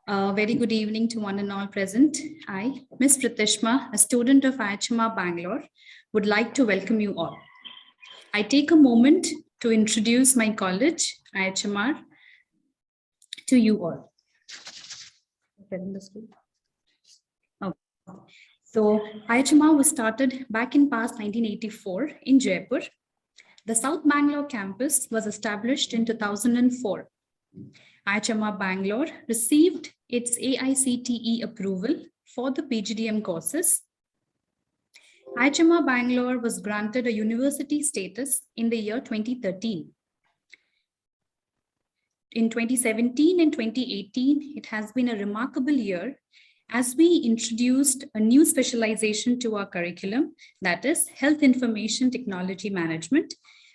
Very good evening to one and all present. I, Ms. Pratishma, a student of IIHMR Bangalore, would like to welcome you all. I take a moment to introduce my college, IIHMR, to you all. Okay. So IIHMR was started back in past 1984 in Jaipur. The South Bangalore campus was established in 2004. IIHMR Bangalore received its AICTE approval for the PGDM courses. IIHMR Bangalore was granted a university status in the year 2013. In 2017 and 2018, it has been a remarkable year as we introduced a new specialization to our curriculum, that is Health Information Technology Management.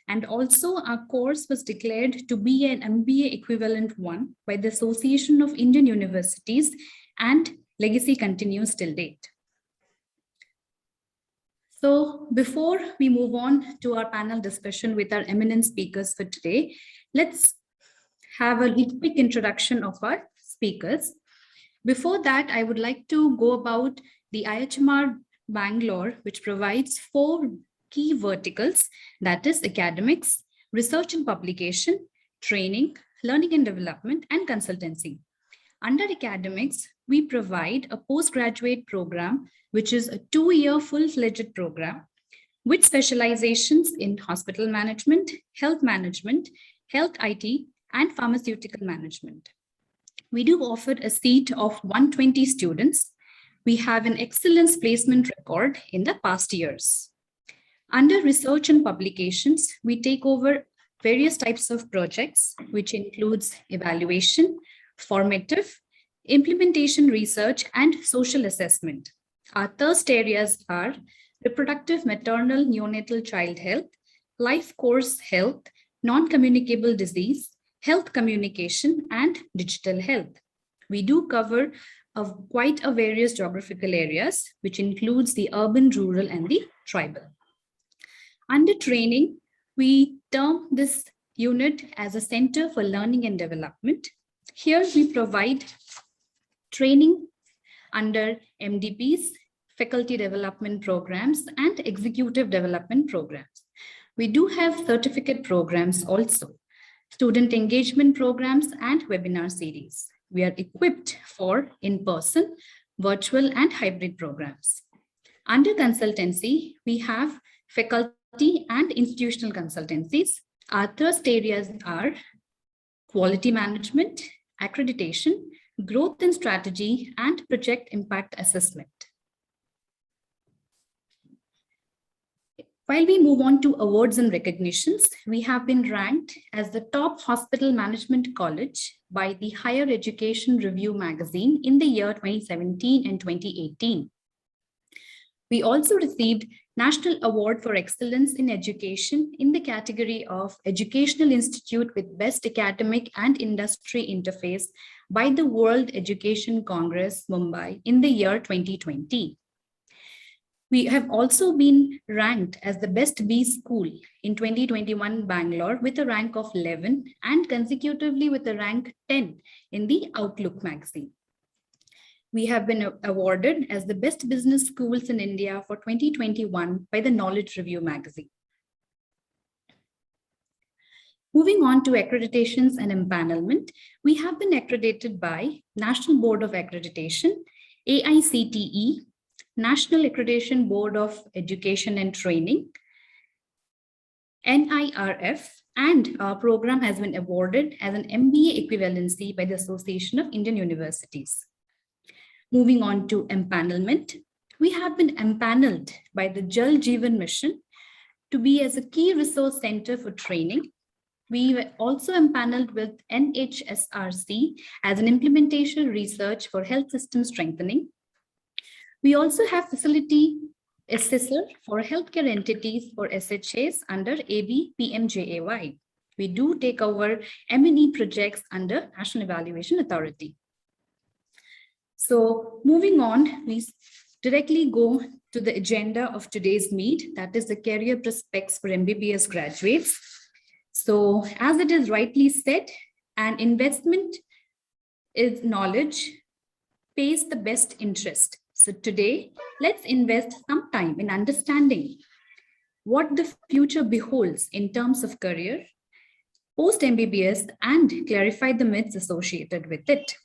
And also our course was declared to be an MBA equivalent one by the Association of Indian Universities, and legacy continues till date. So before we move on to our panel discussion with our eminent speakers for today, let's have a quick introduction of our speakers. Before that, I would like to go about the IIHMR Bangalore, which provides 4 key verticals, that is academics, research and publication, training, learning and development, and consultancy. Under academics, we provide a postgraduate program, which is a 2-year full-fledged program with specializations in hospital management, health IT, and pharmaceutical management. We do offer a seat of 120 students. We have an excellence placement record in the past years. Under research and publications, we take over various types of projects, which includes evaluation, formative, implementation research, and social assessment. Our thrust areas are reproductive maternal neonatal child health, life course health, non-communicable disease, health communication, and digital health. We do cover quite a various geographical areas, which includes the urban, rural, and the tribal. Under training, we term this unit as a Center for Learning and Development. Here we provide training under MDPs, faculty development programs, and executive development programs. We do have certificate programs also, student engagement programs, and webinar series. We are equipped for in-person, virtual, and hybrid programs. Under consultancy, we have faculty and institutional consultancies. Our thrust areas are quality management, accreditation, growth and strategy, and project impact assessment. While we move on to awards and recognitions, we have been ranked as the top hospital management college by the Higher Education Review magazine in the year 2017 and 2018. We also received National Award for Excellence in Education in the category of Educational Institute with Best Academic and Industry Interface by the World Education Congress, Mumbai, in the year 2020. We have also been ranked as the Best B School in 2021 Bangalore with a rank of 11 and consecutively with a rank 10 in the Outlook magazine. We have been awarded as the Best Business Schools in India for 2021 by the Knowledge Review magazine. Moving on to accreditations and empanelment, we have been accredited by National Board of Accreditation, AICTE, National Accreditation Board of Education and Training, NIRF, and our program has been awarded as an MBA equivalency by the Association of Indian Universities. Moving on to empanelment, we have been empaneled by the Jal Jeevan Mission to be as a key resource center for training. We were also empaneled with NHSRC as an implementation research for health system strengthening. We also have facility assessor for healthcare entities for SHAs under AB PMJAY. We do take over M&E projects under National Evaluation Authority. So moving on, we directly go to the agenda of today's meet, that is the career prospects for MBBS graduates. So as it is rightly said, an investment is knowledge pays the best interest. So today, let's invest some time in understanding what the future beholds in terms of career, post MBBS, and clarify the myths associated with it.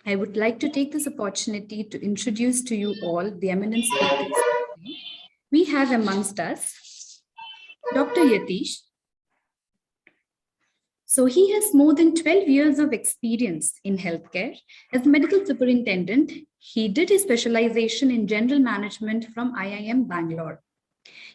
I would like to take this opportunity to introduce to you all the eminent speakers. We have amongst us Dr. Yatish. So he has more than 12 years of experience in healthcare. As medical superintendent, he did his specialization in general management from IIM Bangalore.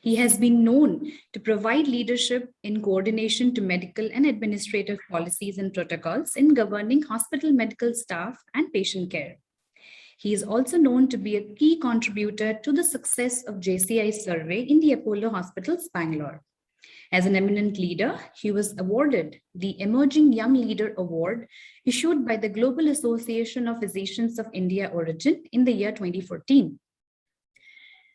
He has been known to provide leadership in coordination to medical and administrative policies and protocols in governing hospital medical staff and patient care. He is also known to be a key contributor to the success of JCI survey in the Apollo Hospitals, Bangalore. As an eminent leader, he was awarded the Emerging Young Leader Award issued by the Global Association of Physicians of India origin in the year 2014.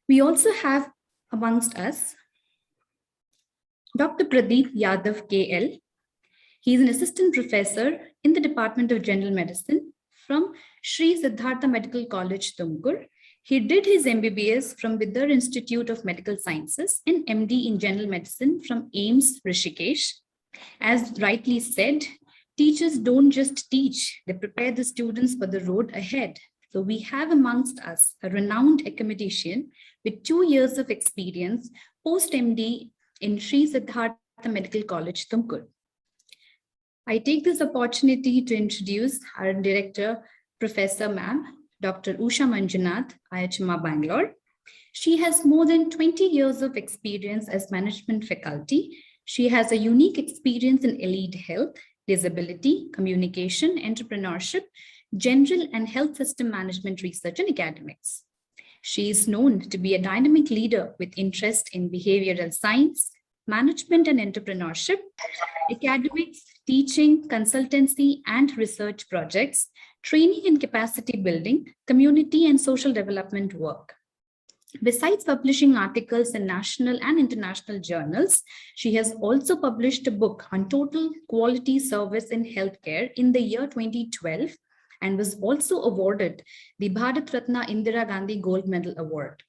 We also have amongst us Dr. Pradeep Yadav KL. He is an assistant professor in the Department of General Medicine from Sri Siddhartha Medical College, Tumkur. He did his MBBS from Vidar Institute of Medical Sciences and MD in General Medicine from AIIMS, Rishikesh. As rightly said, teachers don't just teach, they prepare the students for the road ahead. So we have amongst us a renowned academician with 2 years of experience post-MD in Sri Siddhartha Medical College, Tumkur. I take this opportunity to introduce our director, Professor Ma'am, Dr. Usha Manjunath, IIHMR Bangalore. She has more than 20 years of experience as management faculty. She has a unique experience in allied health, disability, communication, entrepreneurship, general and health system management research and academics. She is known to be a dynamic leader with interest in behavioral science, management and entrepreneurship, academics, teaching, consultancy, and research projects, training and capacity building, community and social development work. Besides publishing articles in national and international journals, she has also published a book on total quality service in healthcare in the year 2012 and was also awarded the Bharat Ratna Indira Gandhi Gold Medal Award.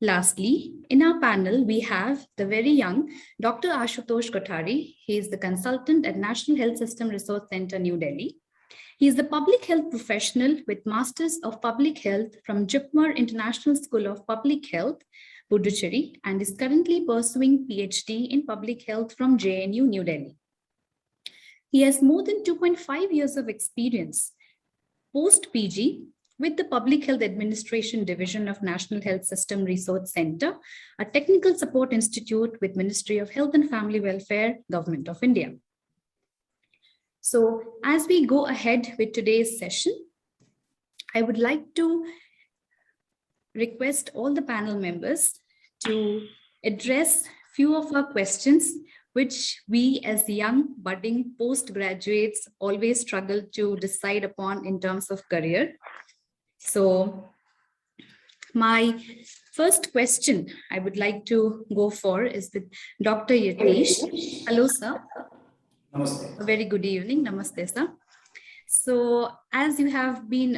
Lastly, in our panel, we have the very young Dr. Ashwatosh Kothari. He is the consultant at National Health System Resource Center, New Delhi. He is the public health professional with Masters of Public Health from JIPMER International School of Public Health, Puducherry, and is currently pursuing PhD in Public Health from JNU, New Delhi. He has more than 2.5 years of experience post-PG with the Public Health Administration Division of National Health System Research Center, a technical support institute with Ministry of Health and Family Welfare, Government of India. So as we go ahead with today's session, I would like to request all the panel members to address few of our questions which we as young budding postgraduates always struggle to decide upon in terms of career. So my first question I would like to go for is with Dr. Yatish. Hello, sir. Namaste. A very good evening. Namaste, sir. So as you have been,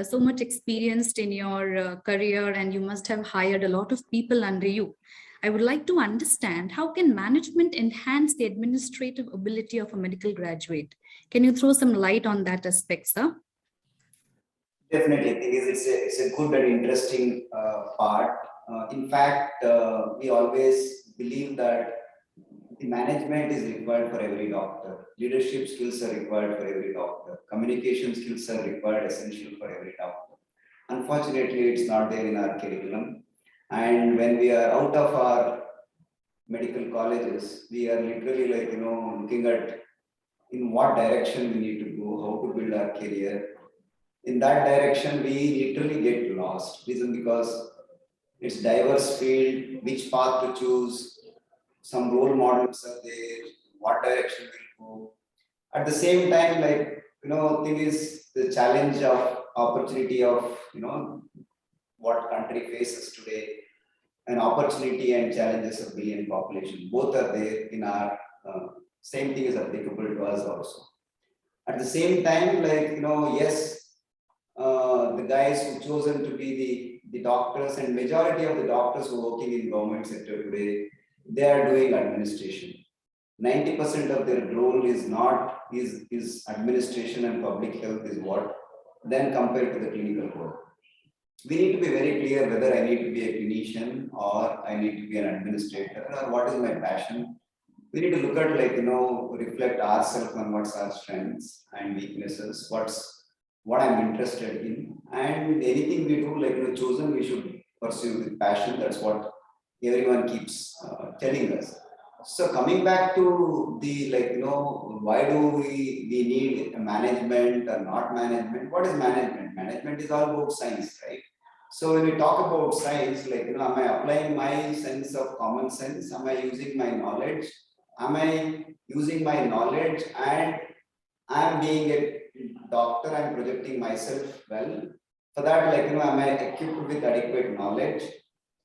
so much experienced in your career and you must have hired a lot of people under you, I would like to understand how can management enhance the administrative ability of a medical graduate? Can you throw some light on that aspect, sir? Definitely, it's a good and interesting part. In fact, we always believe that the management is required for every doctor. Leadership skills are required for every doctor. Communication skills are required, essential for every doctor. Unfortunately, it's not there in our curriculum. And when we are out of our medical colleges, we are literally looking at in what direction we need to go, how to build our career. In that direction, we literally get lost. Reason because it's diverse field, which path to choose, some role models are there, what direction we'll go. At the same time, thing is the challenge of opportunity of, what country faces today, and opportunity and challenges of billion population. Both are there in our, same thing is applicable to us also. At At the same time, like, yes, the guys who chosen to be the doctors, and majority of the doctors who are working in government sector today, they are doing administration. 90% of their role is not is administration and public health is what, then compared to the clinical work. We need to be very clear whether I need to be a clinician or I need to be an administrator, or what is my passion. We need to look at, like, reflect ourselves on what's our strengths and weaknesses, what I'm interested in, and anything we do, like, chosen, we should pursue with passion. That's what everyone keeps telling us. So coming back to the, like, why do we need management or not management? What is management? Management is all about science, right? So when we talk about science, like, am I applying my sense of common sense? Am I using my knowledge? Am I using my knowledge and I'm being a doctor, I'm projecting myself well? For that, like, am I equipped with adequate knowledge?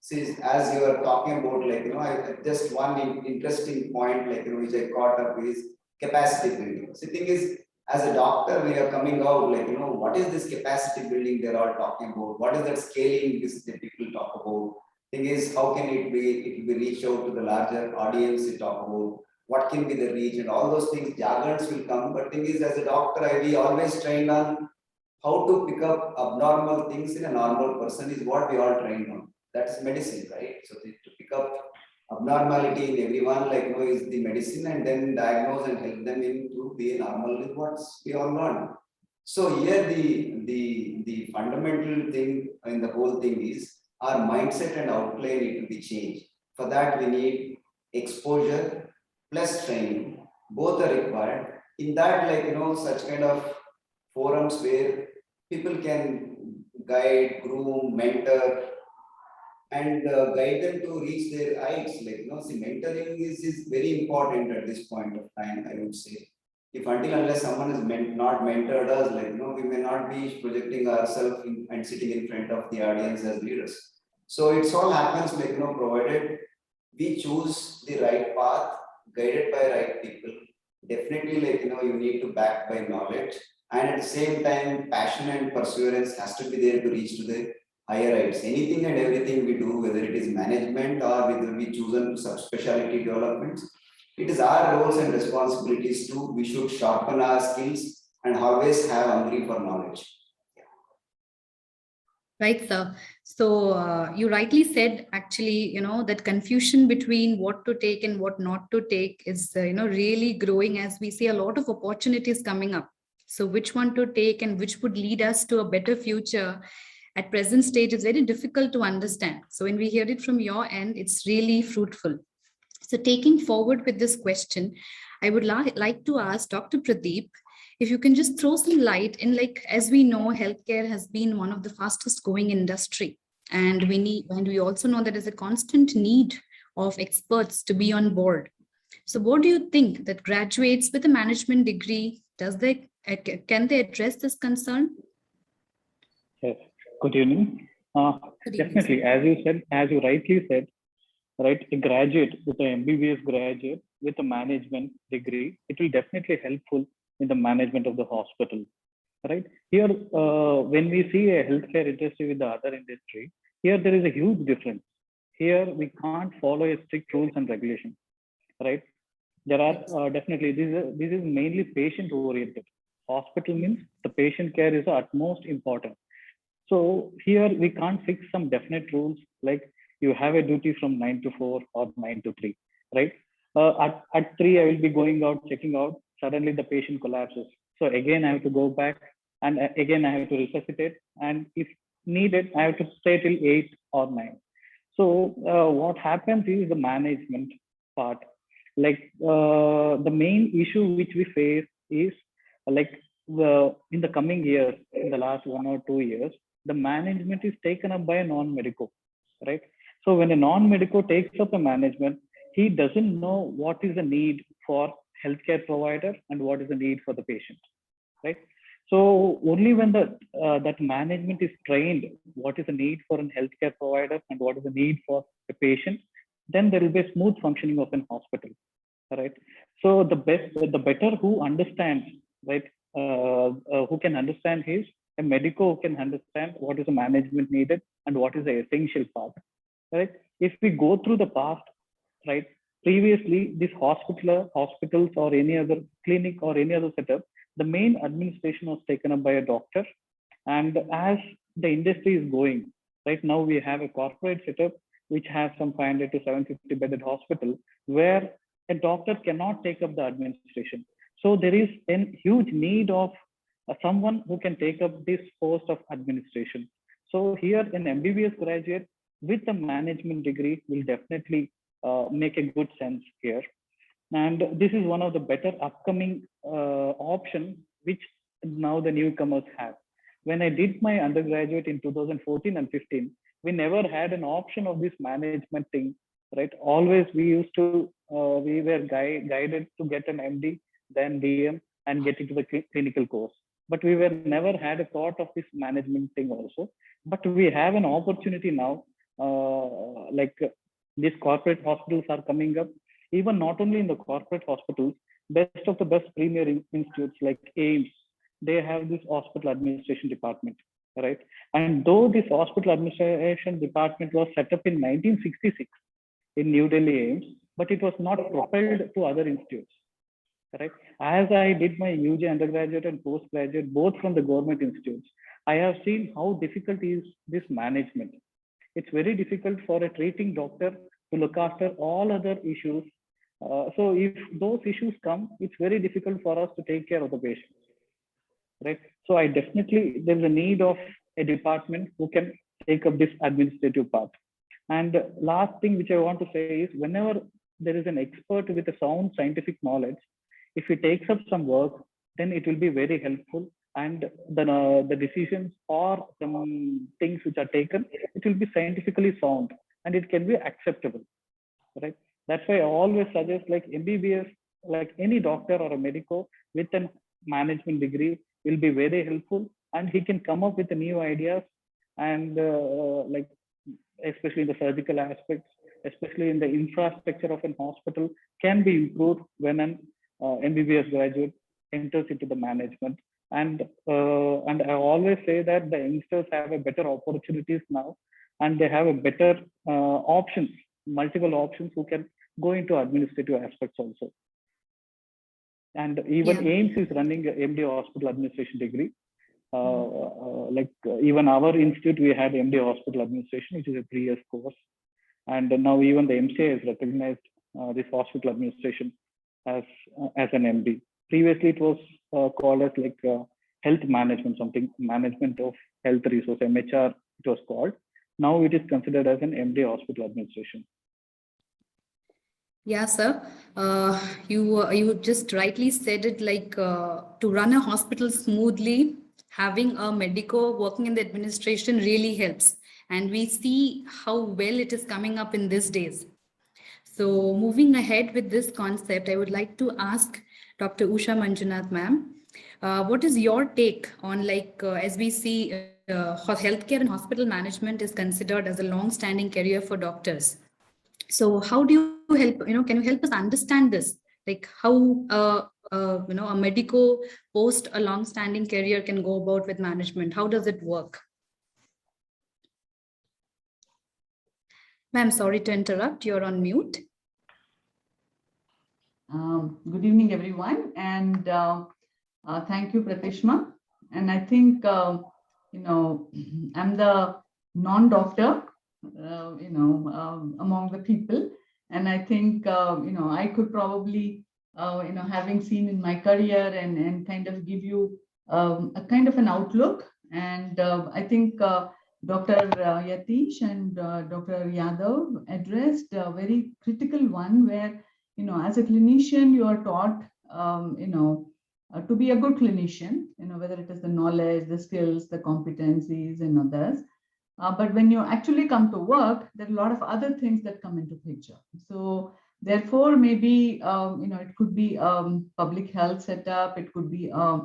See, as you are talking about, like, just one interesting point, like, which I caught up is capacity building. So the thing is, as a doctor, we are coming out, like, what is this capacity building they're all talking about? What is that scaling this the people talk about? Thing is, how can it be reached out to the larger audience they talk about? What can be the reach, and all those things, jargons will come. But thing is, as a doctor, we always trained on how to pick up abnormal things in a normal person is what we all trained on. That's medicine, right? So to pick up abnormality in everyone, like, is the medicine, and then diagnose and help them in to be normal with what we all learned. So here the fundamental thing in the whole thing is our mindset and outlay need to be changed. For that, we need exposure plus training. Both are required. In that, like, such kind of forums where people can guide, groom, mentor, and guide them to reach their heights. Like, see, mentoring is very important at this point of time, I would say. If until unless someone is not mentored us, like, we may not be projecting ourselves and sitting in front of the audience as leaders. So it's all happens, like, provided we choose the right path, guided by right people. Definitely, like, you need to back by knowledge, and at the same time, passion and perseverance has to be there to reach to the higher heights. Anything and everything we do, whether it is management or whether we chosen subspecialty developments, it is our roles and responsibilities too. We should sharpen our skills and always have hungry for knowledge. Right, sir. So you rightly said, actually, that confusion between what to take and what not to take is, really growing as we see a lot of opportunities coming up. So which one to take and which would lead us to a better future at present stage is very difficult to understand. So when we hear it from your end, it's really fruitful. So taking forward with this question, I would like to ask Dr. Pradeep, if you can just throw some light in, like, as we know, healthcare has been one of the fastest growing industry. And we also know that there's a constant need of experts to be on board. So what do you think that graduates with a management degree, can they address this concern? Yes, good evening. Good evening, Definitely, as you rightly said, right, a graduate with an MBBS graduate with a management degree, it will definitely helpful in the management of the hospital, right? Here, when we see a healthcare industry with the other industry, here there is a huge difference. Here we can't follow a strict rules and regulations, right? There are definitely, this is mainly patient oriented. Hospital means the patient care is the utmost important. So here we can't fix some definite rules like you have a duty from 9 to 4 or 9 to 3, right? At 3, I will be going out, checking out. Suddenly the patient collapses. So again, I have to go back and again, I have to resuscitate. And if needed, I have to stay till 8 or 9. So what happens is the management part. Like the main issue which we face is like in the coming years, in the last 1 or 2 years, the management is taken up by a non-medico, right? So when a non-medico takes up the management, he doesn't know what is the need for healthcare provider and what is the need for the patient, right? So only when that management is trained, what is the need for a healthcare provider and what is the need for a patient, then there will be a smooth functioning of an hospital, right? So the better who understands, right, who can understand a medico who can understand what is the management needed and what is the essential part, right? If we go through the past, right, previously this hospitals or any other clinic or any other setup, the main administration was taken up by a doctor. And as the industry is going, right now we have a corporate setup which has some 500 to 750 bedded hospital where a doctor cannot take up the administration. So there is a huge need of someone who can take up this post of administration. So here an MBBS graduate with a management degree will definitely make a good sense here. And this is one of the better upcoming option which now the newcomers have. When I did my undergraduate in 2014 and 15, we never had an option of this management thing, right? Always we used to, we were guided to get an MD, then DM, and get into the clinical course. But we were never had a thought of this management thing also. But we have an opportunity now, like these corporate hospitals are coming up. Even not only in the corporate hospitals, best of the best premier institutes like AIMS, they have this hospital administration department, right? And though this hospital administration department was set up in 1966 in New Delhi AIMS, but it was not propelled to other institutes, right? As I did my UG undergraduate and postgraduate, both from the government institutes, I have seen how difficult is this management. It's very difficult for a treating doctor to look after all other issues. So if those issues come, it's very difficult for us to take care of the patients, right? So I definitely, there's a need of a department who can take up this administrative part. And last thing which I want to say is, whenever there is an expert with a sound scientific knowledge, if he takes up some work, then it will be very helpful. And the decisions or some things which are taken, it will be scientifically sound and it can be acceptable, right? That's why I always suggest like MBBS, like any doctor or a medico with a management degree will be very helpful, and he can come up with the new ideas, and like especially in the surgical aspects, especially in the infrastructure of an hospital can be improved when an MBBS graduate enters into the management. And I always say that the youngsters have a better opportunities now, and they have a better options, multiple options who can go into administrative aspects also. And even AIMS is running an MD Hospital Administration degree. Even our institute, we had MD Hospital Administration, which is a 3 years course. And now even the MCA has recognized this hospital administration as an MD. Previously, it was called as like health management, something management of health resource, MHR it was called. Now it is considered as an MD Hospital Administration. Yeah, sir. You just rightly said it, like to run a hospital smoothly, having a medico working in the administration really helps. And we see how well it is coming up in these days. So moving ahead with this concept, I would like to ask Dr. Usha Manjunath, ma'am, what is your take on, like, as we see healthcare and hospital management is considered as a long-standing career for doctors. So how do you help, can you help us understand this? Like how, a medico post a long-standing career can go about with management? How does it work? Ma'am, sorry to interrupt. You're on mute. Good evening, everyone. And thank you, Pratishma. And I think, I'm the non-doctor, among the people. And I think, I could probably, having seen in my career and kind of give you a kind of an outlook. And I think Dr. Yatish and Dr. Yadav addressed a very critical one where, as a clinician, you are taught, to be a good clinician, whether it is the knowledge, the skills, the competencies and others. But when you actually come to work, there are a lot of other things that come into picture. So therefore, maybe, it could be public health setup, it could be, a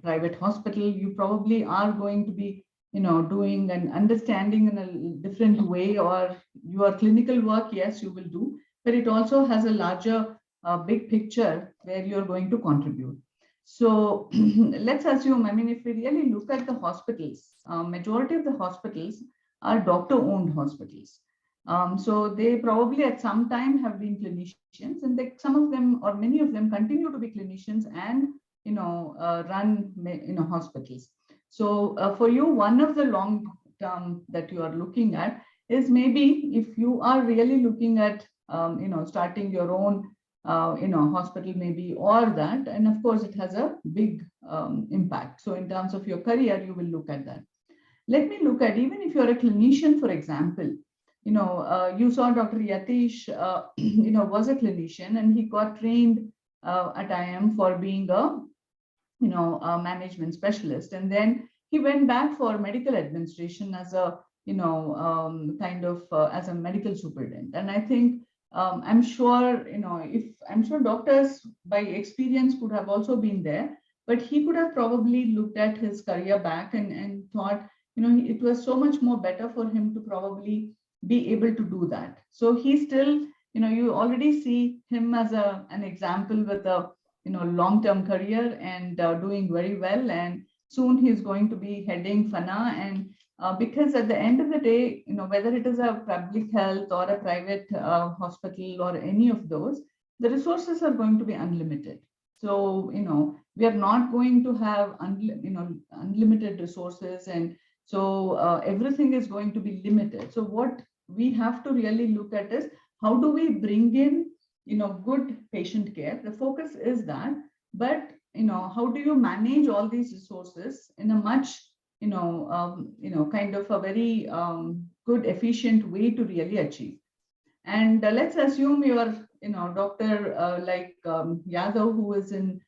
private hospital. You probably are going to be, doing and understanding in a different way, or your clinical work, yes, you will do, but it also has a larger big picture where you're going to contribute. So let's assume, I mean, if we really look at the hospitals, majority of the hospitals are doctor-owned hospitals. So they probably at some time have been clinicians, and some of them or many of them continue to be clinicians and run hospitals. So for you, one of the long term that you are looking at is maybe if you are really looking at starting your own hospital maybe, or that, and of course it has a big impact. So in terms of your career, you will look at that. Let me look at, even if you're a clinician, for example, you saw Dr. Yatish, was a clinician, and he got trained at IIM for being a management specialist, and then he went back for medical administration as a as a medical superintendent. And I think I'm sure doctors by experience could have also been there, but he could have probably looked at his career back and thought it was so much more better for him to probably be able to do that. So he still, you already see him as an example with a long-term career and doing very well, and soon he's going to be heading FANA. And because at the end of the day, whether it is a public health or a private hospital or any of those, the resources are going to be unlimited. So we are not going to have unlimited resources, and so everything is going to be limited. So what we have to really look at is, how do we bring in good patient care? The focus is that, but how do you manage all these resources in a much kind of a very good, efficient way to really achieve? And let's assume you are doctor like Yadav, who is in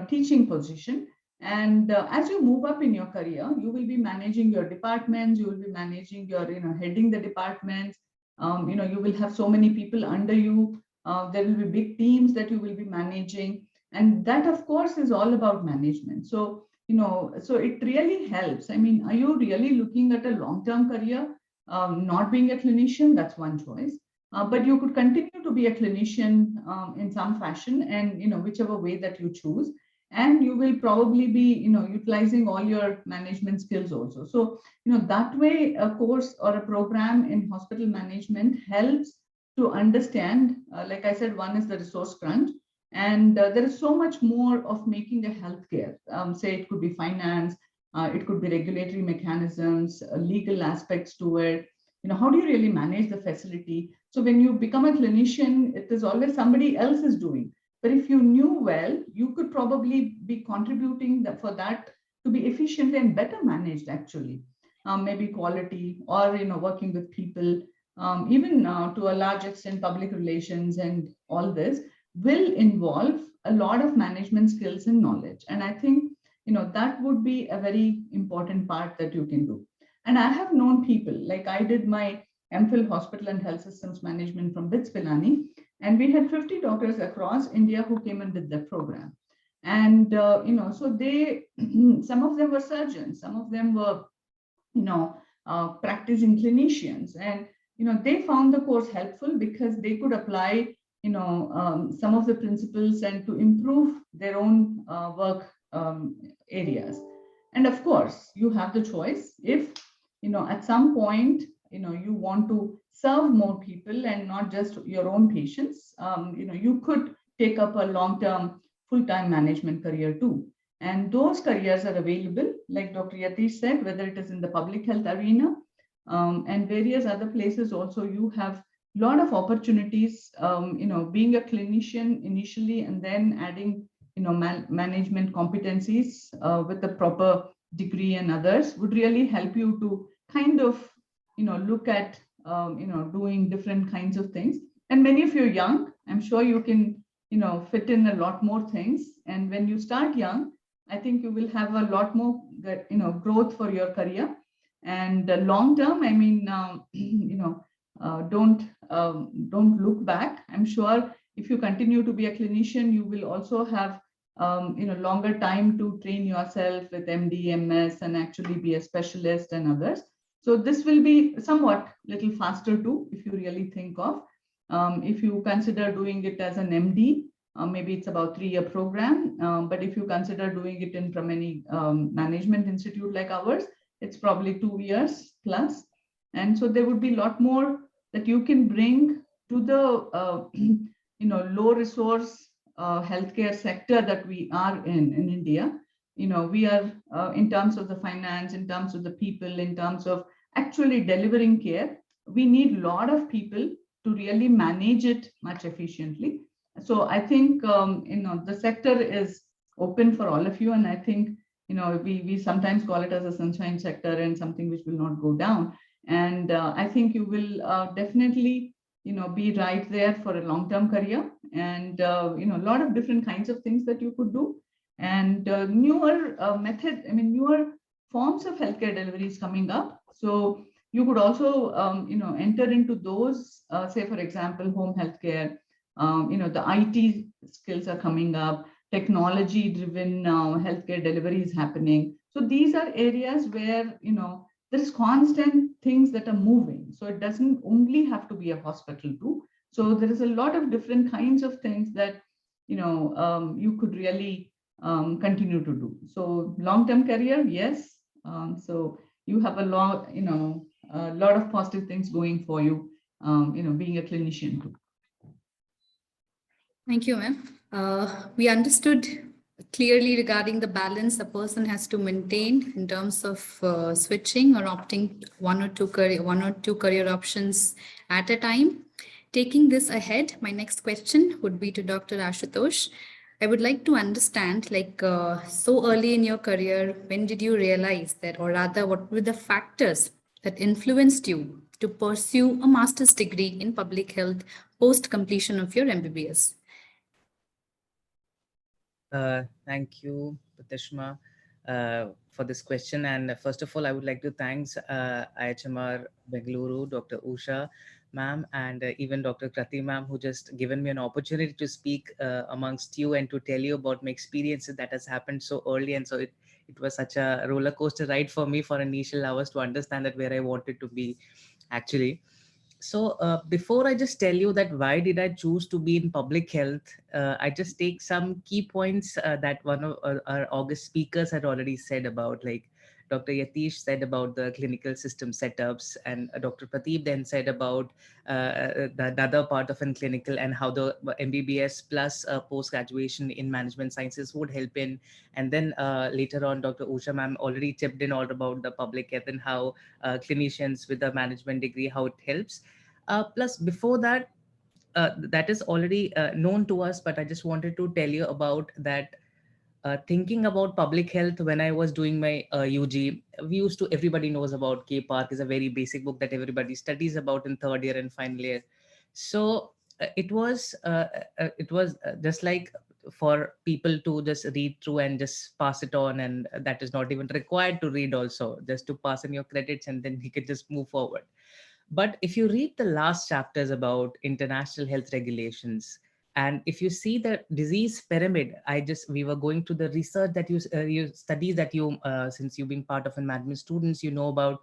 teaching position, and as you move up in your career, you will be managing your departments, you will be managing your heading the departments, you will have so many people under you. There will be big teams that you will be managing, and that of course is all about management. So so it really helps. I mean, are you really looking at a long-term career? Not being a clinician, that's one choice, but you could continue to be a clinician in some fashion, and whichever way that you choose, and you will probably be utilizing all your management skills also. So that way a course or a program in hospital management helps to understand, like I said, one is the resource crunch, and there is so much more of making a healthcare. Say it could be finance, it could be regulatory mechanisms, legal aspects to it. How do you really manage the facility? So when you become a clinician, it is always somebody else is doing. But if you knew well, you could probably be contributing for that to be efficient and better managed, actually. Maybe quality, or working with people, even to a large extent public relations, and all this will involve a lot of management skills and knowledge. And I think that would be a very important part that you can do. And I have known people, like I did my MPhil Hospital and Health Systems Management from BITS Pilani, and we had 50 doctors across India who came and did that program. And so they some of them were surgeons, some of them were practicing clinicians, and they found the course helpful because they could apply some of the principles and to improve their own work areas. And of course you have the choice, if at some point you want to serve more people and not just your own patients, you could take up a long-term full-time management career too. And those careers are available, like Dr. Yatish said, whether it is in the public health arena and various other places also. You have a lot of opportunities, being a clinician initially, and then adding management competencies with the proper degree and others would really help you to kind of look at doing different kinds of things. And many of you are young, I'm sure you can fit in a lot more things. And when you start young, I think you will have a lot more growth for your career. And long term, I mean, don't look back. I'm sure if you continue to be a clinician, you will also have longer time to train yourself with MD, MS, and actually be a specialist and others. So this will be somewhat little faster too, if you really think of, if you consider doing it as an MD, maybe it's about 3-year program. But if you consider doing it in from any management institute like ours, it's probably 2 years plus. And so there would be a lot more that you can bring to the low resource healthcare sector that we are in India. We are in terms of the finance, in terms of the people, in terms of actually delivering care, we need a lot of people to really manage it much efficiently. So I think the sector is open for all of you, and I think we sometimes call it as a sunshine sector and something which will not go down. And I think you will definitely be right there for a long-term career, and a lot of different kinds of things that you could do, and newer newer forms of healthcare delivery is coming up. So you could also enter into those, say for example, home healthcare. The IT skills are coming up, technology driven healthcare delivery is happening. So these are areas where there is constant things that are moving. So it doesn't only have to be a hospital too. So there is a lot of different kinds of things that you could really continue to do. So long-term career, yes. So you have a lot of positive things going for you, being a clinician too. Thank you, ma'am. We understood clearly regarding the balance a person has to maintain in terms of switching or opting one or two career options at a time. Taking this ahead, my next question would be to Dr. Ashutosh. I would like to understand, so early in your career, when did you realize that, or rather, what were the factors that influenced you to pursue a master's degree in public health post completion of your MBBS? Thank you, Pratishma, for this question. And first of all, I would like to thank IIHMR Bangalore, Dr. Usha ma'am, and even Dr. Krati ma'am, who just given me an opportunity to speak amongst you and to tell you about my experiences that has happened so early. And so it was such a roller coaster ride for me for initial hours to understand that where I wanted to be actually. So before I just tell you that why did I choose to be in public health, I just take some key points that one of our August speakers had already said about, like Dr. Yatish said about the clinical system setups, and Dr. Pradeep then said about the other part of in clinical and how the MBBS plus post-graduation in management sciences would help in. And then later on, Dr. Usha ma'am already chipped in all about the public health and how clinicians with a management degree, how it helps. Plus, before that, that is already known to us, but I just wanted to tell you about that. Thinking about public health when I was doing my UG, everybody knows about K Park is a very basic book that everybody studies about in third year and final year. So it was just like for people to just read through and just pass it on, and that is not even required to read also, just to pass in your credits and then you could just move forward. But if you read the last chapters about international health regulations, and if you see the disease pyramid, we were going to the research that you studies that you since you've been part of a management students, you know about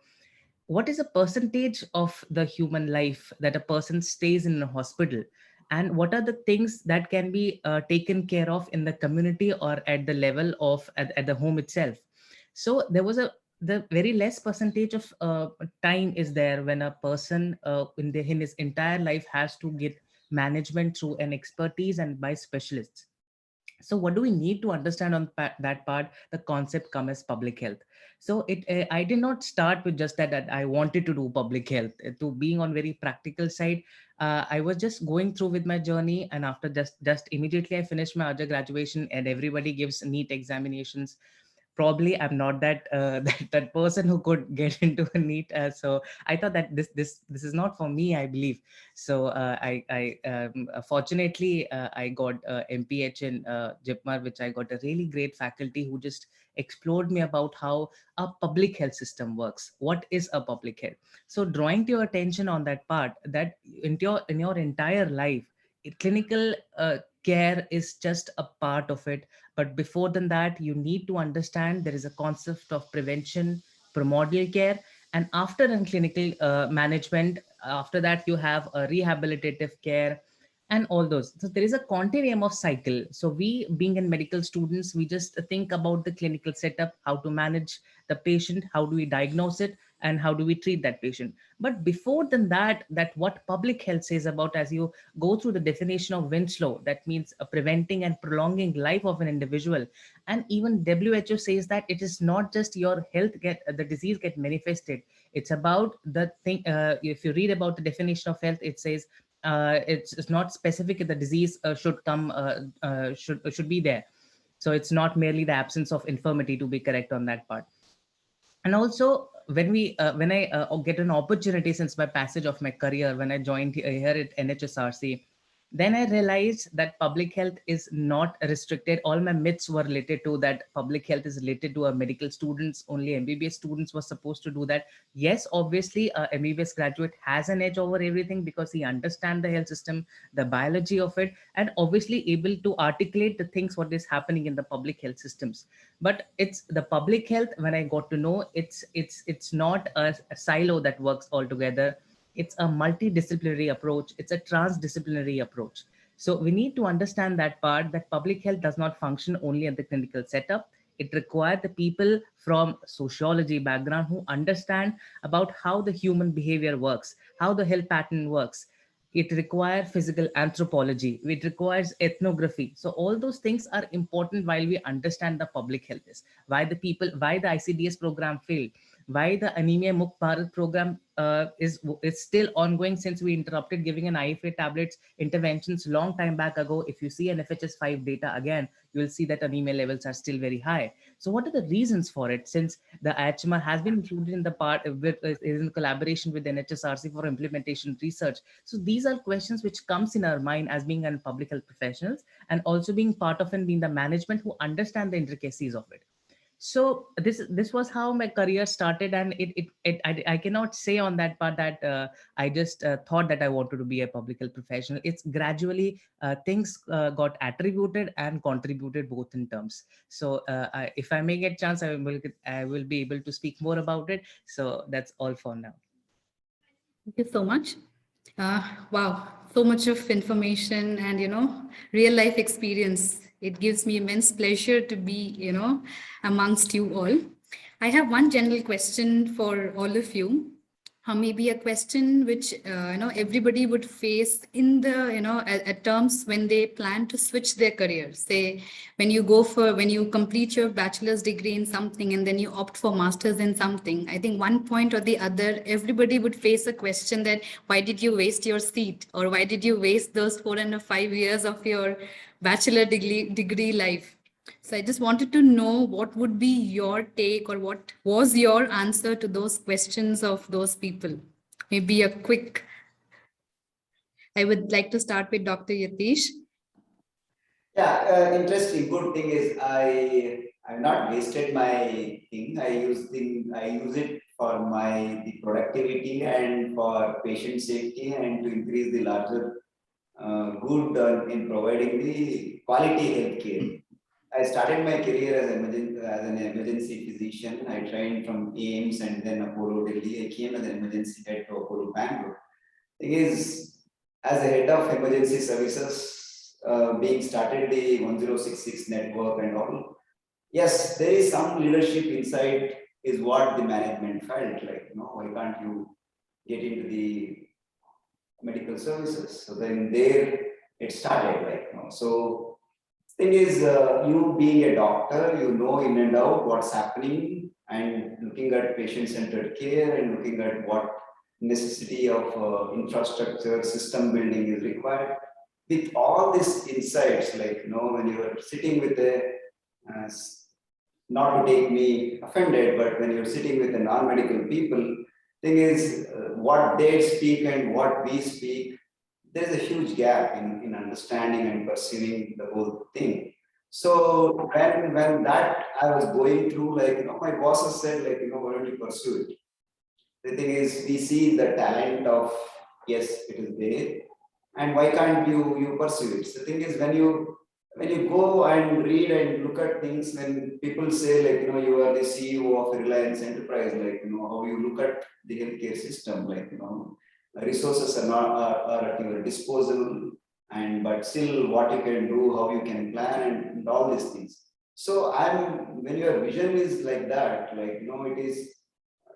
what is a percentage of the human life that a person stays in a hospital, and what are the things that can be taken care of in the community or at the level of at the home itself. So there was the very less percentage of time is there when a person in his entire life has to get management through an expertise and by specialists. So what do we need to understand on that part? The concept come as public health. So I did not start with just that I wanted to do public health. To being on very practical side, I was just going through with my journey, and after just immediately I finished my undergraduation, and everybody gives NEET examinations. Probably I'm not that that person who could get into a NEET. So I thought that this is not for me, I believe. So fortunately I got MPH in JIPMR, which I got a really great faculty who just explored me about how a public health system works. What is a public health? So drawing to your attention on that part, that in your entire life, clinical care is just a part of it. But before than that, you need to understand there is a concept of prevention, primordial care, and after in clinical management, after that you have a rehabilitative care, and all those. So there is a continuum of cycle. So we, being in medical students, we just think about the clinical setup, how to manage the patient, how do we diagnose it, and how do we treat that patient. But before than that, what public health says about, as you go through the definition of Winslow, that means preventing and prolonging life of an individual. And even WHO says that it is not just your health get the disease get manifested. It's about the thing. If you read about the definition of health, it says it's not specific if the disease should be there. So it's not merely the absence of infirmity, to be correct on that part. And also when I get an opportunity since my passage of my career, when I joined here at NHSRC, then I realized that public health is not restricted. All my myths were related to that public health is related to medical students. Only MBBS students were supposed to do that. Yes, obviously, a MBBS graduate has an edge over everything because he understands the health system, the biology of it, and obviously able to articulate the things what is happening in the public health systems. But it's the public health, when I got to know, it's not a silo that works all together. It's a multidisciplinary approach. It's a transdisciplinary approach. So we need to understand that part, that public health does not function only at the clinical setup. It requires the people from sociology background who understand about how the human behavior works, how the health pattern works. It requires physical anthropology. It requires ethnography. So all those things are important while we understand the public health is. Why the ICDS program failed, why the Anemia Mukt Bharat program is still ongoing since we interrupted giving an IFA tablets interventions long time back ago. If you see an FHS5 data again, you will see that anemia levels are still very high. So what are the reasons for it? Since the IIHMR has been included in the part in collaboration with NHSRC for implementation research. So these are questions which comes in our mind as being a public health professionals, and also being part of and being the management who understand the intricacies of it. So this was how my career started, and I cannot say on that part that I just thought that I wanted to be a public health professional. It's gradually things got attributed and contributed both in terms. So if I may get chance, I will be able to speak more about it. So that's all for now. Thank you so much. Wow, so much of information and, real life experience. It gives me immense pleasure to be, amongst you all. I have one general question for all of you. Maybe a question which, everybody would face in the, at terms when they plan to switch their career. Say, when you complete your bachelor's degree in something and then you opt for master's in something, I think one point or the other, everybody would face a question that, why did you waste your seat? Or why did you waste those 4.5 years of your bachelor degree life? So I just wanted to know what would be your take or what was your answer to those questions of those people. Maybe a quick, I would like to start with Dr. Yatish. Yeah, interesting. Good thing is I've not wasted my thing. I use it for the productivity and for patient safety and to increase the larger good in providing the quality healthcare. I started my career as an emergency physician. I trained from AIMS and then Apollo Delhi. I came as an emergency head to Apollo Bangalore. Thing is, as a head of emergency services, being started the 1066 network and all, yes, there is some leadership inside is what the management felt like, why can't you get into the medical services? So then there it started, so thing is, you being a doctor, you know in and out what's happening and looking at patient-centered care and looking at what necessity of infrastructure, system building is required. With all these insights, when you're sitting with not to take me offended, but when you're sitting with the non-medical people, thing is, what they speak and what we speak, there's a huge gap in understanding and perceiving the whole thing. So when that I was going through, my bosses said, why don't you pursue it? The thing is, we see the talent of, yes, it is there, and why can't you pursue it? So the thing is, when you go and read and look at things, when people say, you are the CEO of a Reliance Enterprise, how you look at the healthcare system, resources are at your disposal, but still what you can do, how you can plan, and all these things. So when your vision is like that, like it is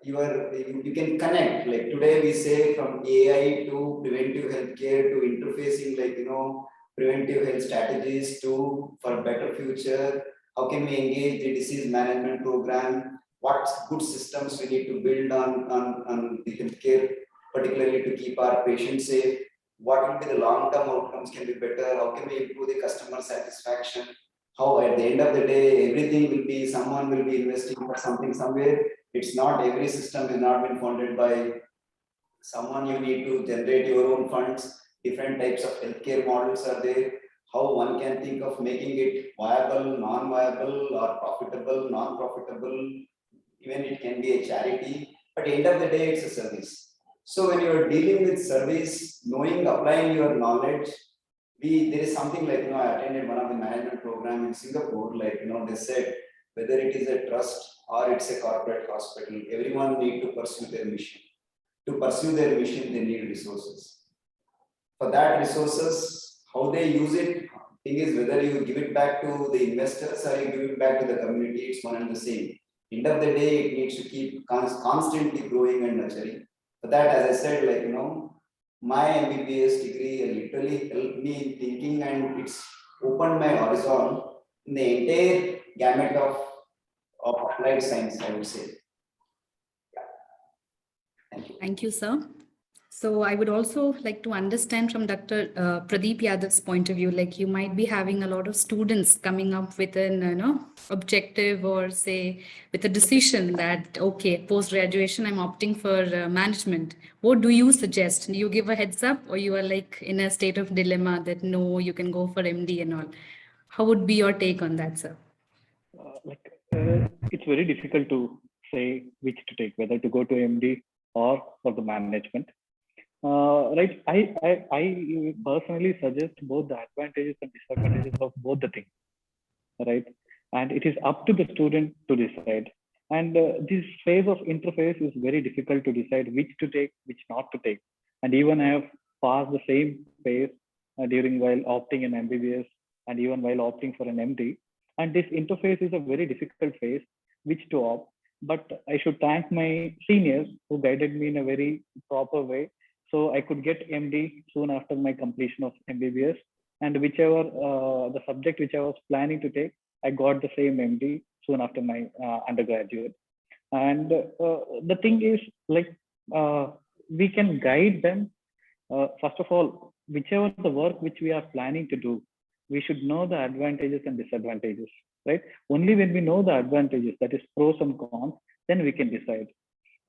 you can connect. Like today we say from AI to preventive healthcare to interfacing, like preventive health strategies to for better future. How can we engage the disease management program? What good systems we need to build on the healthcare, particularly to keep our patients safe? What will be the long-term outcomes can be better? How can we improve the customer satisfaction? How at the end of the day, everything will be, someone will be investing for something somewhere. It's not, every system is not been funded by someone. You need to generate your own funds. Different types of healthcare models are there. How one can think of making it viable, non-viable, or profitable, non-profitable. Even it can be a charity, but at the end of the day, it's a service. So when you're dealing with service, knowing, applying your knowledge, there is something like, I attended one of the management program in Singapore, like, they said, whether it is a trust or it's a corporate hospital, everyone need to pursue their mission. To pursue their mission, they need resources. For that resources, how they use it, thing is whether you give it back to the investors or you give it back to the community, it's one and the same. End of the day, it needs to keep constantly growing and nurturing. For that, as I said, like, my MBBS degree literally helped me in thinking, and it's opened my horizon in the entire gamut of applied science, I would say. Yeah. Thank you. Thank you, sir. So I would also like to understand from Dr. Pradeep Yadav's point of view, like you might be having a lot of students coming up with an objective, or say with a decision that, okay, post-graduation, I'm opting for management. What do you suggest? Do you give a heads up, or you are like in a state of dilemma that no, you can go for MD and all? How would be your take on that, sir? It's very difficult to say which to take, whether to go to MD or for the management. Right. I personally suggest both the advantages and disadvantages of both the things. Right. And it is up to the student to decide. And this phase of interface is very difficult to decide which to take, which not to take. And even I have passed the same phase during while opting in MBBS and even while opting for an MD. And this interface is a very difficult phase, which to opt. But I should thank my seniors who guided me in a very proper way. So I could get MD soon after my completion of MBBS, and whichever the subject which I was planning to take, I got the same MD soon after my undergraduate. And the thing is, like, we can guide them. First of all, whichever the work which we are planning to do, we should know the advantages and disadvantages, right? Only when we know the advantages, that is pros and cons, then we can decide,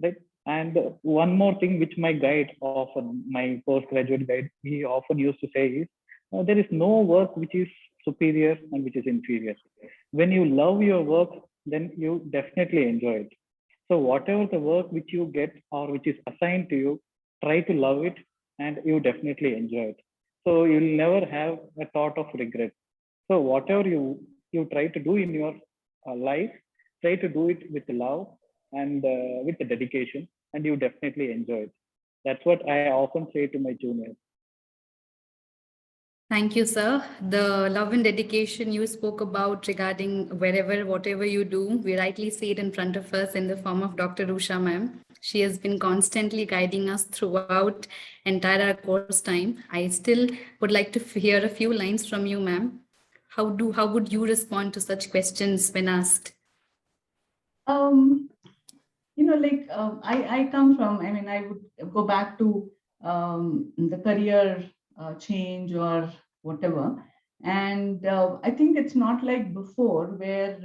right? And one more thing which my guide, often my postgraduate guide, he often used to say is, there is no work which is superior and which is inferior. When you love your work, then you definitely enjoy it. So whatever the work which you get or which is assigned to you, try to love it and you definitely enjoy it. So you'll never have a thought of regret. So whatever you try to do in your life, try to do it with love and with the dedication, and you definitely enjoy it. That's what I often say to my juniors. Thank you, sir. The love and dedication you spoke about regarding whatever you do, we rightly see it in front of us in the form of Dr. Usha ma'am. She has been constantly guiding us throughout entire course time. I still would like to hear a few lines from you, ma'am. How would you respond to such questions when asked? I come from, I would go back to the career change or whatever. And I think it's not like before where,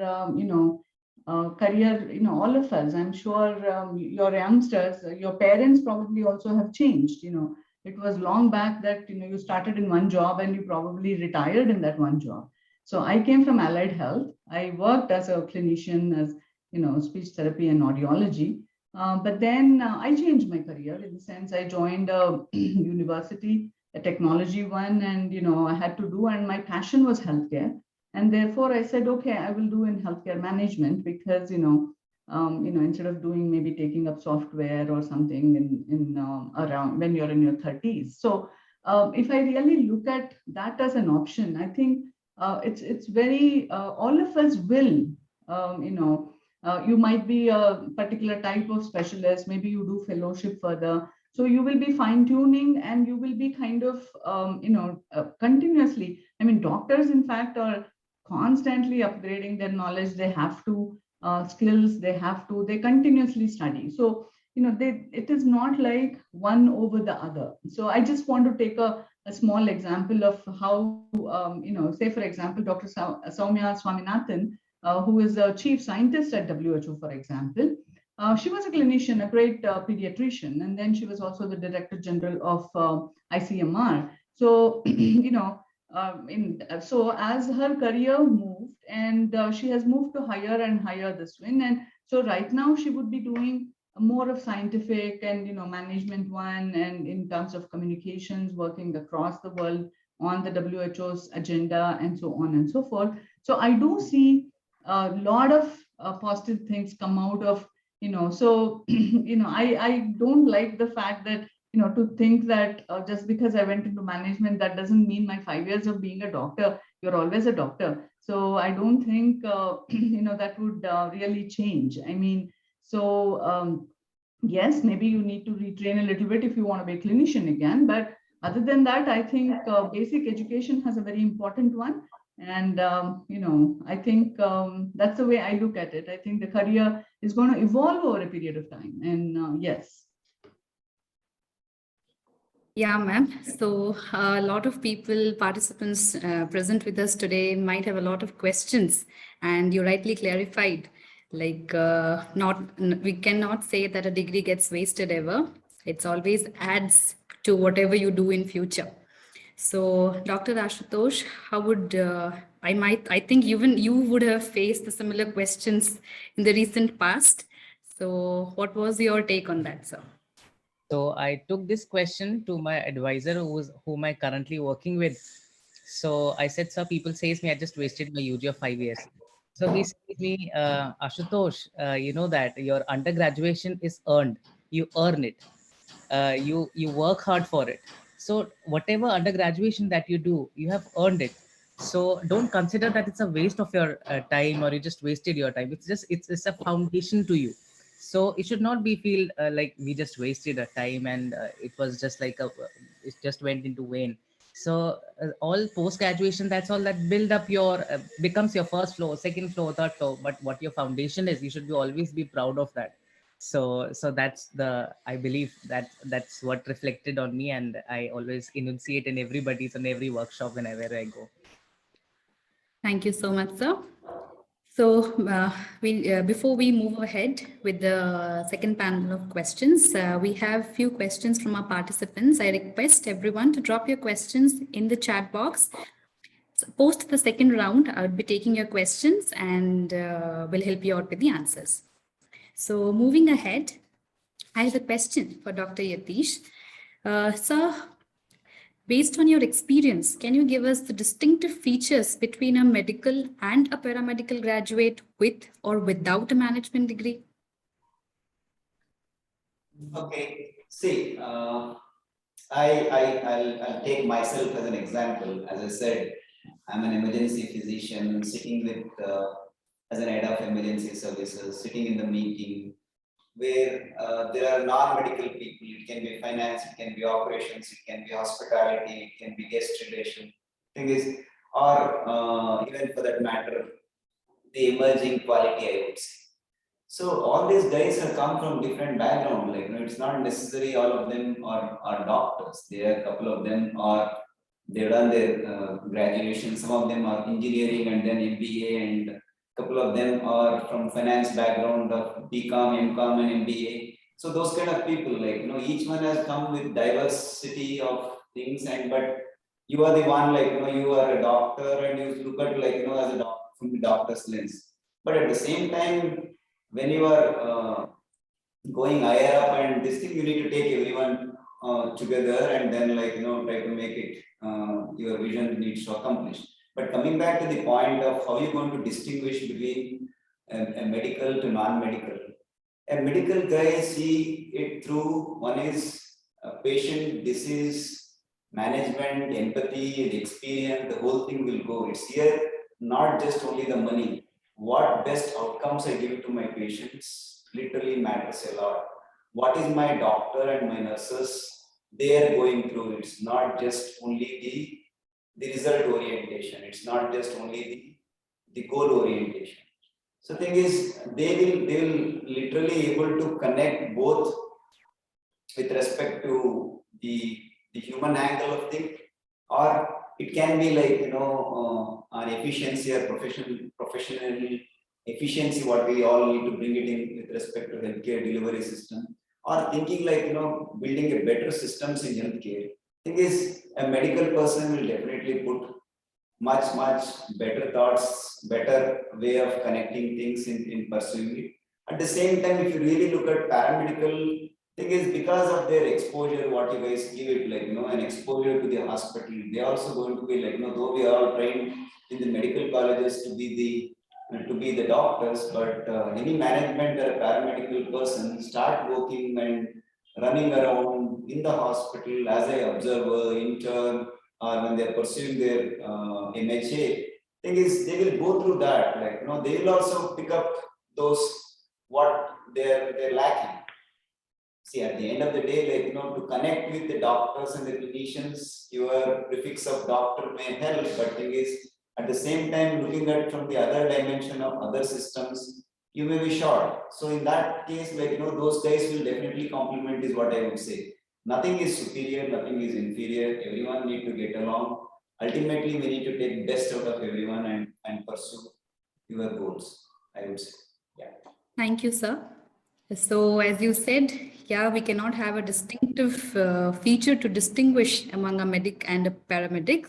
career, all of us, I'm sure your youngsters, your parents probably also have changed. It was long back that, you started in one job and you probably retired in that one job. So I came from allied health. I worked as a clinician, as speech therapy and audiology. But then I changed my career in the sense I joined a university, a technology one, and I had to do, and my passion was healthcare. And therefore I said, okay, I will do in healthcare management because, instead of doing maybe taking up software or something in around when you're in your 30s. So if I really look at that as an option, I think it's very, all of us will, you might be a particular type of specialist, maybe you do fellowship further. So you will be fine tuning and you will be kind of, continuously, I mean, doctors in fact are constantly upgrading their knowledge. They have to, skills, they continuously study. So, it is not like one over the other. So I just want to take a small example of how, say for example, Dr. Soumya Swaminathan, who is a chief scientist at WHO, for example. She was a clinician, a great pediatrician, and then she was also the director general of ICMR. So, so as her career moved, and she has moved to higher and higher this win, and so right now she would be doing more of scientific and management one, and in terms of communications, working across the world on the WHO's agenda and so on and so forth. So I do see a lot of positive things come out of, so I don't like the fact that to think that just because I went into management, that doesn't mean my 5 years of being a doctor, you're always a doctor. So I don't think that would really change. I mean, so yes, maybe you need to retrain a little bit if you want to be a clinician again. But other than that, I think basic education has a very important one. And, I think that's the way I look at it. I think the career is going to evolve over a period of time. And yes. Yeah, ma'am. So a lot of people, participants present with us today might have a lot of questions, and you rightly clarified, like we cannot say that a degree gets wasted ever. It's always adds to whatever you do in future. So Dr. Ashwatosh, how would, I think even you would have faced the similar questions in the recent past. So what was your take on that, sir? So I took this question to my advisor, whom I currently working with. So I said, sir, people says me I just wasted my UG of 5 years. So he said to me, Ashutosh, you know that your undergraduation is earned. You earn it. You work hard for it. So whatever undergraduation that you do, you have earned it. So don't consider that it's a waste of your time, or you just wasted your time. It's a foundation to you. So it should not be feel like we just wasted a time, and it was just like it just went into vain. So all post graduation, that's all that build up your becomes your first floor, second floor, third floor. But what your foundation is, you should always be proud of that. So that's the, I believe that's what reflected on me, and I always enunciate in everybody's on every workshop whenever I go. Thank you so much, sir. So before we move ahead with the second panel of questions, we have few questions from our participants. I request everyone to drop your questions in the chat box. So post the second round, I'll be taking your questions and will help you out with the answers. So moving ahead, I have a question for Dr. Yatish. Sir, based on your experience, can you give us the distinctive features between a medical and a paramedical graduate with or without a management degree? Okay, see, I'll take myself as an example. As I said, I'm an emergency physician sitting with, as an head of emergency services, sitting in the meeting where there are non-medical people. It can be finance, it can be operations, it can be hospitality, it can be guest relation. Thing is, or even for that matter, the emerging quality, I would say. So all these guys have come from different background. Like, it's not necessary all of them are doctors. There are a couple of them are, they've done their graduation. Some of them are engineering and then MBA, and a couple of them are from finance background of BCom, MCom, and MBA. So those kind of people, like, each one has come with diversity of things, and but you are the one, like, you are a doctor and you look at, like, as a doctor from the doctor's lens. But at the same time, when you are going higher up and this thing, you need to take everyone together and then, like, try to make it your vision needs to accomplish. But coming back to the point of how you're going to distinguish between a medical to non-medical, a medical guy see it through, one is a patient disease management, empathy, the experience, the whole thing will go. It's here not just only the money. What best outcomes I give to my patients literally matters a lot. What is my doctor and my nurses they are going through? It's not just only the result orientation. It's not just only the goal orientation. So thing is, they will literally able to connect both with respect to the human angle of thing, or it can be like an efficiency or professional efficiency what we all need to bring it in with respect to healthcare delivery system, or thinking like building a better systems in healthcare. Thing is, a medical person will definitely put much better thoughts, better way of connecting things in pursuing it. At the same time, if you really look at paramedical, thing is because of their exposure, what you guys give it, like an exposure to the hospital, they are also going to be like, though we are all trained in the medical colleges to be the doctors, but any management or a paramedical person start working and running around in the hospital as an observer, intern, or when they're pursuing their MHA, thing is they will go through that. Like they will also pick up those what they're lacking. See, at the end of the day, like to connect with the doctors and the clinicians, your prefix of doctor may help, but thing is at the same time looking at from the other dimension of other systems, you may be short. So in that case, like those guys will definitely complement is what I would say. Nothing is superior, nothing is inferior. Everyone need to get along. Ultimately, we need to take best out of everyone and pursue your goals, I would say. Yeah. Thank you, sir. So, as you said, yeah, we cannot have a distinctive feature to distinguish among a medic and a paramedic.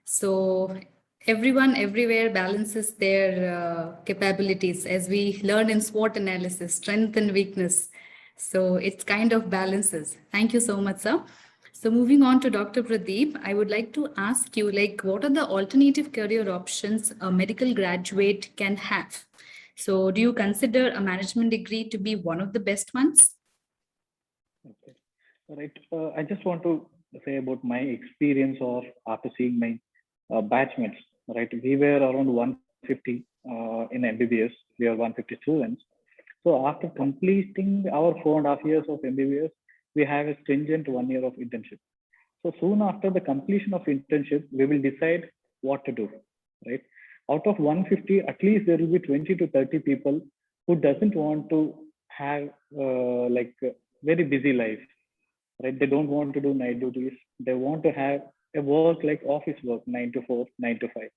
So, everyone everywhere balances their capabilities, as we learn in SWOT analysis, strength and weakness. So, it's kind of balances. Thank you so much, sir. So, moving on to Dr. Pradeep, I would like to ask you, like, what are the alternative career options a medical graduate can have? So do you consider a management degree to be one of the best ones? Okay. All right. I just want to say about my experience of after seeing my batchmates. Right. We were around 150 in MBBS. We are 150 students. So after completing our 4.5 years of MBBS, we have a stringent 1 year of internship. So soon after the completion of internship, we will decide what to do. Right. Out of 150, at least there will be 20 to 30 people who doesn't want to have very busy life, right? They don't want to do night duties. They want to have a work like office work, 9 to 4, 9 to 5.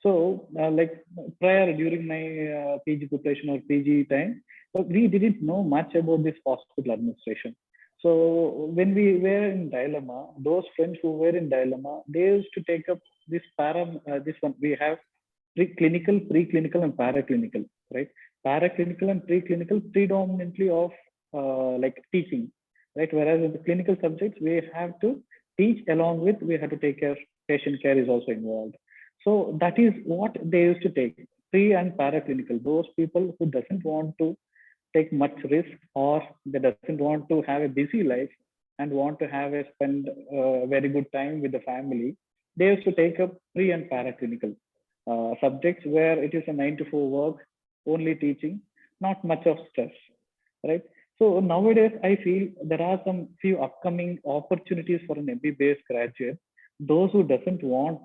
So like prior during my PG preparation or PG time, we didn't know much about this hospital administration. So when we were in dilemma, those friends who were in dilemma, they used to take up this this one. We have preclinical, and paraclinical, right? Paraclinical and preclinical predominantly of like teaching, right? Whereas in the clinical subjects, we have to teach along with, we have to take care, patient care is also involved. So that is what they used to take, pre and paraclinical. Those people who doesn't want to take much risk, or they doesn't want to have a busy life and want to have a spend very good time with the family, they used to take up pre and paraclinical subjects where it is a 9 to 4 work, only teaching, not much of stress, right? So nowadays, I feel there are some few upcoming opportunities for an MBA graduate. Those who doesn't want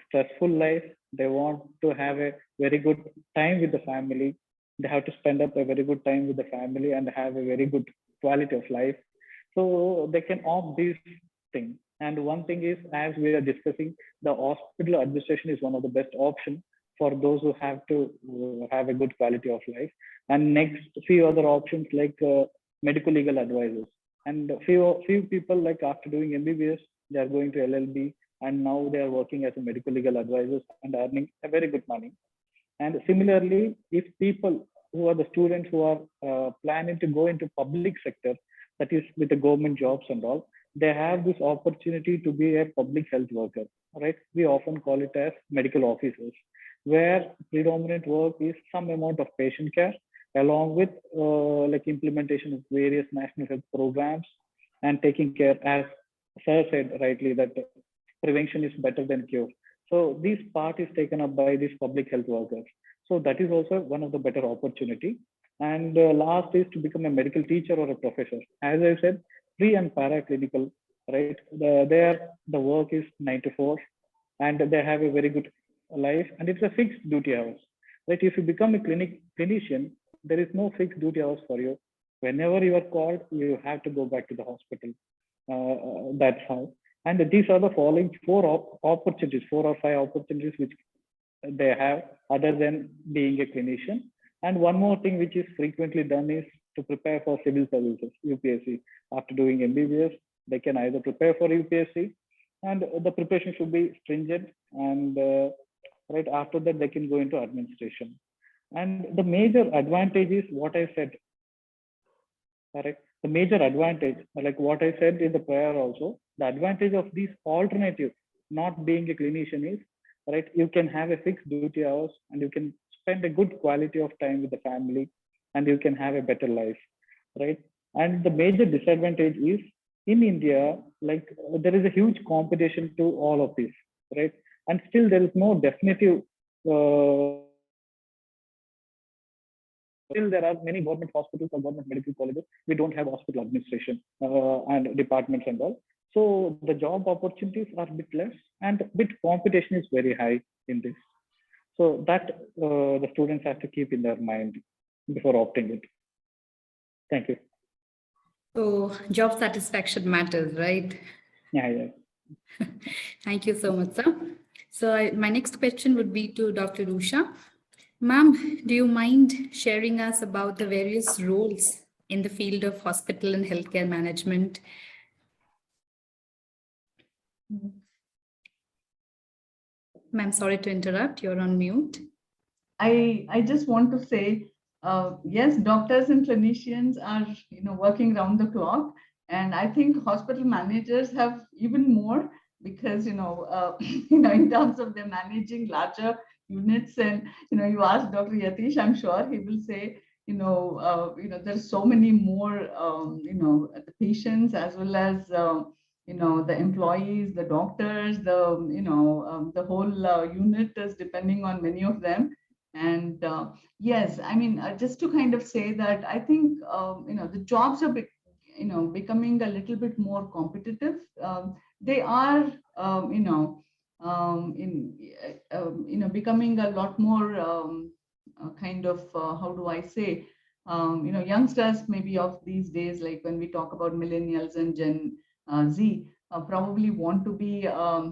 stressful life, they want to have a very good time with the family. They have to spend up a very good time with the family and have a very good quality of life. So they can opt these things. And one thing is, as we are discussing, the hospital administration is one of the best options for those who have to have a good quality of life. And next, few other options like medical legal advisors. And few people, like after doing MBBS, they are going to LLB, and now they are working as a medical legal advisors and earning a very good money. And similarly, if people who are the students who are planning to go into public sector, that is with the government jobs and all, they have this opportunity to be a public health worker, right? We often call it as medical officers, where predominant work is some amount of patient care, along with like implementation of various national health programs and taking care, as Sir said rightly that prevention is better than cure. So this part is taken up by these public health workers. So that is also one of the better opportunity. And last is to become a medical teacher or a professor. As I said, pre and paraclinical, right? The work is 9 to 4, and they have a very good life, and it's a fixed duty hours. Right? If you become a clinician, there is no fixed duty hours for you. Whenever you are called, you have to go back to the hospital. That's how. And these are the following opportunities, 4 or 5 opportunities which they have other than being a clinician. And one more thing which is frequently done is to prepare for civil services, UPSC. After doing MBBS, they can either prepare for UPSC, and the preparation should be stringent. And right after that, they can go into administration. And the major advantage is what I said. Correct. The major advantage, like what I said in the prayer also, the advantage of these alternatives, not being a clinician is, right, you can have a fixed duty hours and you can spend a good quality of time with the family and you can have a better life, right? And the major disadvantage is in India, like there is a huge competition to all of this, right? And still there is no definitive still there are many government hospitals or government medical colleges. We don't have hospital administration and departments and all. So the job opportunities are a bit less and bit competition is very high in this. So that the students have to keep in their mind before opting it. Thank you. So job satisfaction matters, right? Yeah. Thank you so much, sir. So my next question would be to Dr. Usha. Ma'am, do you mind sharing us about the various roles in the field of hospital and healthcare management? Ma'am, sorry to interrupt. You're on mute. I just want to say, yes, doctors and clinicians are working round the clock, and I think hospital managers have even more because in terms of them managing larger units, and you ask Dr. Yatish, I'm sure he will say there's so many more the patients as well as the employees, the doctors, the whole unit is depending on many of them. And yes, I mean, just to kind of say that I think the jobs are becoming a little bit more competitive. They are becoming a lot more kind of how do I say youngsters maybe of these days, like when we talk about millennials and Gen Z, probably want to be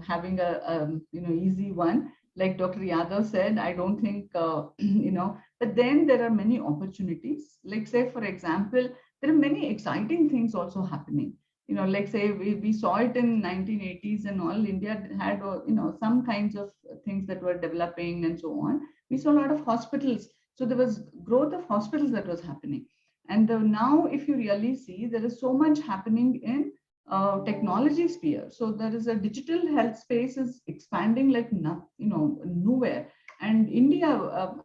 having a easy one. Like Dr. Yadav said, I don't think, but then there are many opportunities. Like say, for example, there are many exciting things also happening. Like say we saw it in 1980s and all, India had, some kinds of things that were developing and so on. We saw a lot of hospitals. So there was growth of hospitals that was happening. And now if you really see, there is so much happening in technology sphere. So there is a digital health space is expanding like nowhere. And India,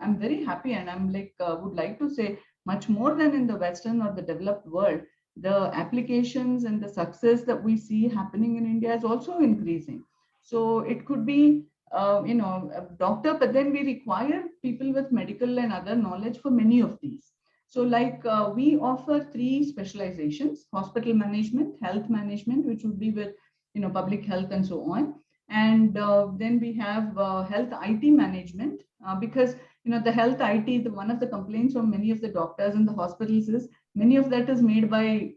I'm very happy, and I'm like would like to say much more than in the Western or the developed world. The applications and the success that we see happening in India is also increasing. So it could be a doctor, but then we require people with medical and other knowledge for many of these. So like we offer 3 specializations: hospital management, health management, which would be with public health and so on. And then we have health IT management, because the health IT, one of the complaints from many of the doctors in the hospitals is many of that is made by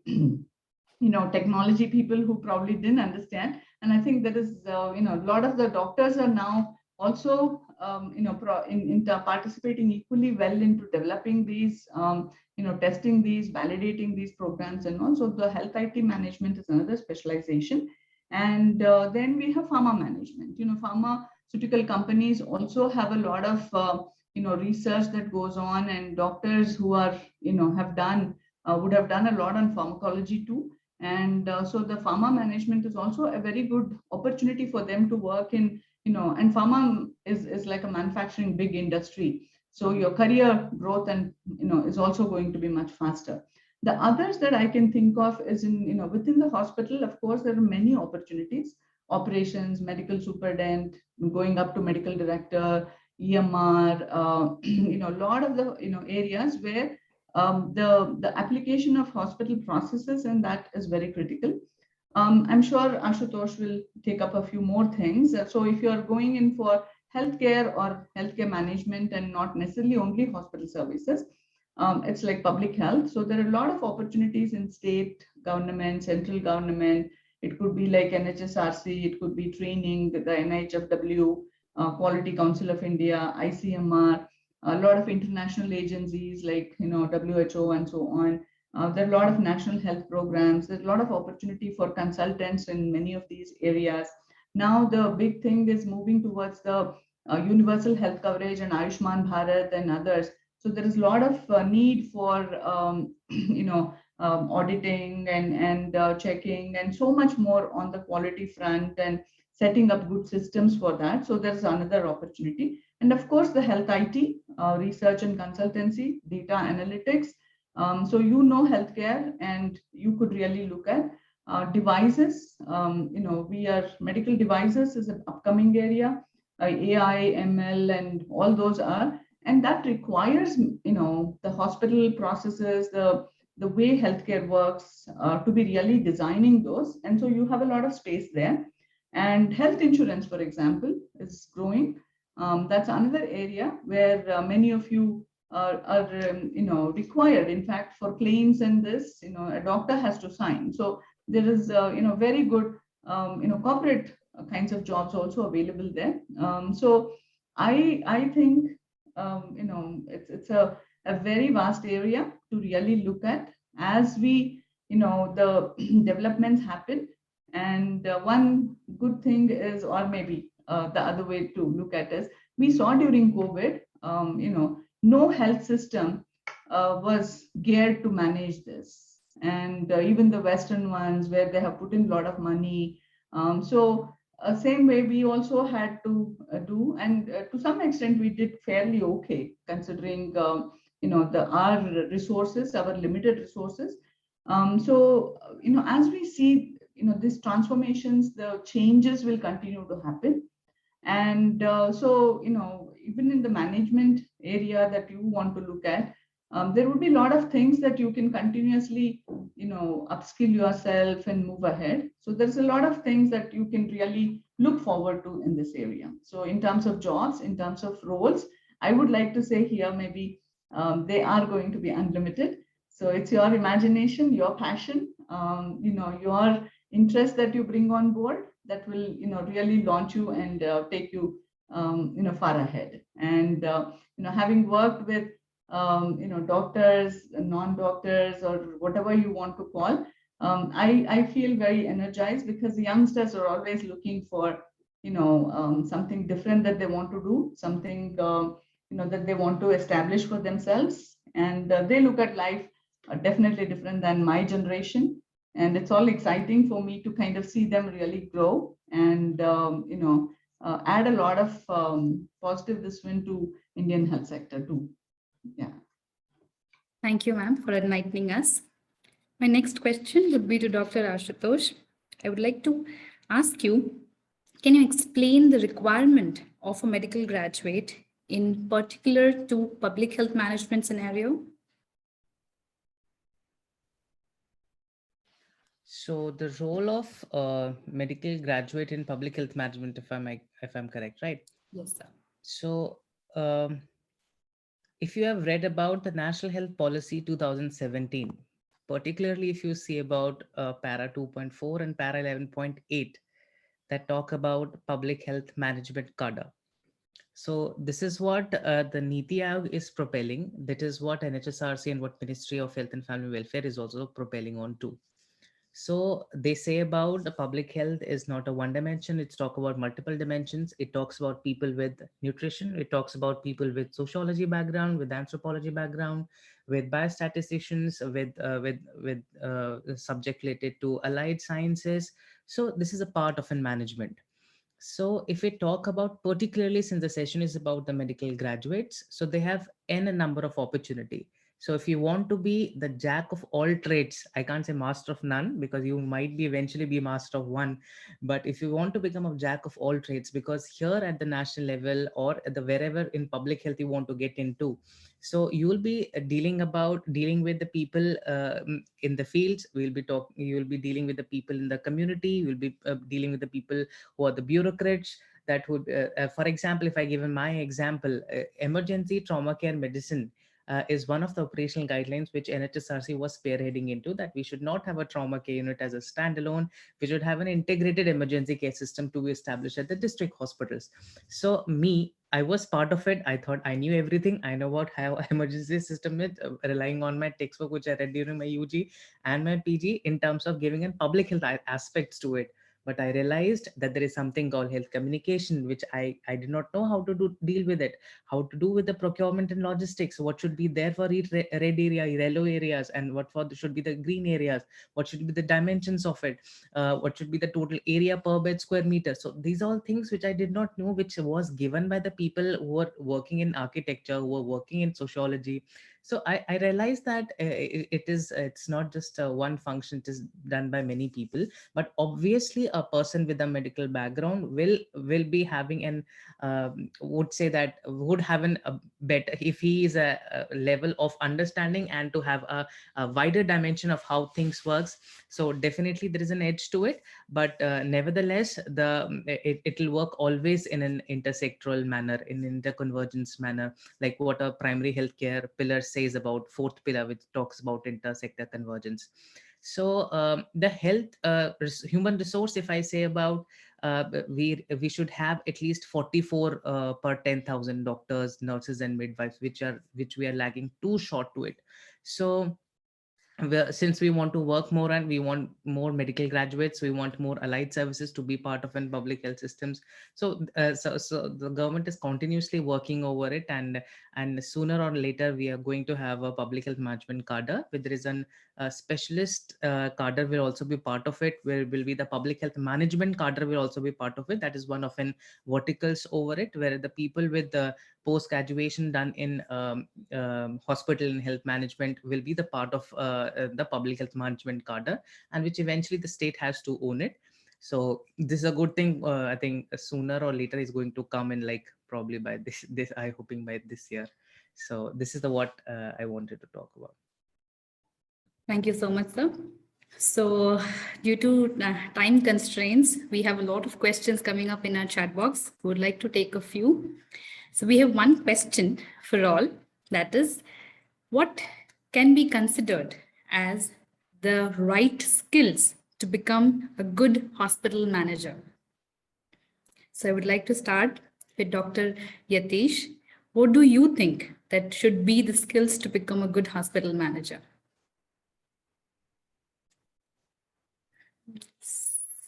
technology people who probably didn't understand. And I think that is a lot of the doctors are now also participating equally well into developing these testing these, validating these programs and all. So the health IT management is another specialization. And then we have pharma management. Pharmaceutical companies also have a lot of research that goes on, and doctors who are have done would have done a lot on pharmacology too. And so the pharma management is also a very good opportunity for them to work in, and pharma is like a manufacturing big industry. So your career growth and, is also going to be much faster. The others that I can think of is within the hospital, of course, there are many opportunities, operations, medical superintendent, going up to medical director, EMR, a lot of the, areas where the application of hospital processes, and that is very critical. I'm sure Ashutosh will take up a few more things. So if you're going in for healthcare or healthcare management and not necessarily only hospital services, it's like public health. So there are a lot of opportunities in state government, central government. It could be like NHSRC, it could be training, the NIHFW, Quality Council of India, ICMR, a lot of international agencies like WHO and so on. There are a lot of national health programs. There's a lot of opportunity for consultants in many of these areas. Now the big thing is moving towards the universal health coverage and Ayushman Bharat and others. So there is a lot of need for auditing and checking and so much more on the quality front and setting up good systems for that. So there's another opportunity. And of course, the health IT, research and consultancy, data analytics. So healthcare, and you could really look at devices. We are medical devices is an upcoming area. AI, ML, and all those are, and that requires the hospital processes, the way healthcare works, to be really designing those. And so you have a lot of space there. And health insurance, for example, is growing. That's another area where many of you are required. In fact, for claims and this, a doctor has to sign. So there is very good corporate kinds of jobs also available there. So I think it's a very vast area to really look at as we the developments happen. And one good thing is, or maybe the other way to look at is, we saw during COVID, no health system was geared to manage this. And even the Western ones, where they have put in a lot of money. Same way we also had to do, and to some extent we did fairly okay, considering our resources, our limited resources. As we see these transformations, the changes will continue to happen. And even in the management area that you want to look at, there would be a lot of things that you can continuously upskill yourself and move ahead. So there's a lot of things that you can really look forward to in this area. So in terms of jobs, in terms of roles, I would like to say here, maybe they are going to be unlimited. So it's your imagination, your passion, your interest that you bring on board that will really launch you and take you far ahead. And having worked with doctors, non-doctors, or whatever you want to call, I feel very energized, because the youngsters are always looking for something different that they want to do, something that they want to establish for themselves. And they look at life definitely different than my generation. And it's all exciting for me to kind of see them really grow and add a lot of positive this win to Indian health sector too. Yeah. Thank you, ma'am, for enlightening us. My next question would be to Dr. Ashutosh. I would like to ask you, can you explain the requirement of a medical graduate in particular to public health management scenario? So the role of medical graduate in public health management, if I'm correct, right? Yes, sir. So if you have read about the National Health Policy 2017, particularly if you see about para 2.4 and para 11.8 that talk about public health management cadre. So this is what the Niti Aayog is propelling. That is what NHSRC and what Ministry of Health and Family Welfare is also propelling on too. So they say about the public health is not a one dimension. It's talk about multiple dimensions. It talks about people with nutrition. It talks about people with sociology background, with anthropology background, with biostatisticians, with subject related to allied sciences. So this is a part of in management. So if we talk about, particularly since the session is about the medical graduates, so they have n number of opportunity. So if you want to be the jack of all trades, I can't say master of none, because you might be eventually be master of one. But if you want to become a jack of all trades, because here at the national level or at the wherever in public health you want to get into, so you will be dealing with the people in the fields. You will be dealing with the people in the community. You will be dealing with the people who are the bureaucrats. That would, for example, if I give my example, emergency trauma care medicine is one of the operational guidelines which NHSRC was spearheading into, that we should not have a trauma care unit as a standalone. We should have an integrated emergency care system to be established at the district hospitals. So I was part of it. I thought I knew everything. I know about how emergency system is, relying on my textbook, which I read during my UG and my PG, in terms of giving in public health aspects to it. But I realized that there is something called health communication, which I did not know how to deal with it, how to do with the procurement and logistics, what should be there for each red area, yellow areas, and should be the green areas, what should be the dimensions of it, what should be the total area per bed square meter. So these are all things which I did not know, which was given by the people who were working in architecture, who were working in sociology. So I realized that it's not just one function, it is done by many people. But obviously a person with a medical background will be having an would say that would have a better, if he is a level of understanding and to have a wider dimension of how things works. So definitely there is an edge to it. But nevertheless, it will work always in an intersectoral manner, in interconvergence manner, like what a primary healthcare pillar says about fourth pillar, which talks about intersector convergence. So the health human resource, if I say about, we should have at least 44 per 10,000 doctors, nurses, and midwives, which we are lagging too short to it. So since we want to work more and we want more medical graduates, we want more allied services to be part of in public health systems. So the government is continuously working over it, and sooner or later we are going to have a public health management cadre, where there is an specialist cadre will also be part of it, where will be the public health management cadre will also be part of it. That is one of an verticals over it, where the people with the post graduation done in hospital and health management will be the part of the public health management cadre, and which eventually the state has to own it. So this is a good thing. I think sooner or later is going to come in, like probably by this I hoping by this year. So this is the what I wanted to talk about. Thank you so much, sir. So due to time constraints, we have a lot of questions coming up in our chat box. We would like to take a few. So we have one question for all, that is, what can be considered as the right skills to become a good hospital manager? So I would like to start with Dr. Yatish. What do you think that should be the skills to become a good hospital manager?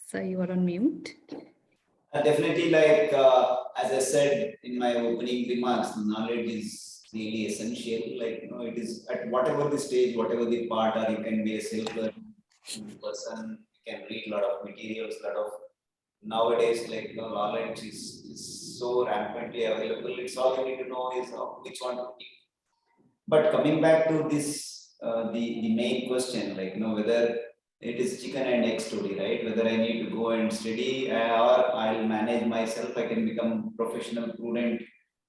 So you are on mute. Definitely, like as I said in my opening remarks, knowledge is really essential. Like, it is at whatever the stage, whatever the part, or you can be a self-learning person, you can read a lot of materials, lot of nowadays, like, knowledge is so rampantly available. It's all you need to know is which one to pick. But coming back to this, the main question, like, whether it is chicken and egg story, right? Whether I need to go and study or I'll manage myself, I can become professional, prudent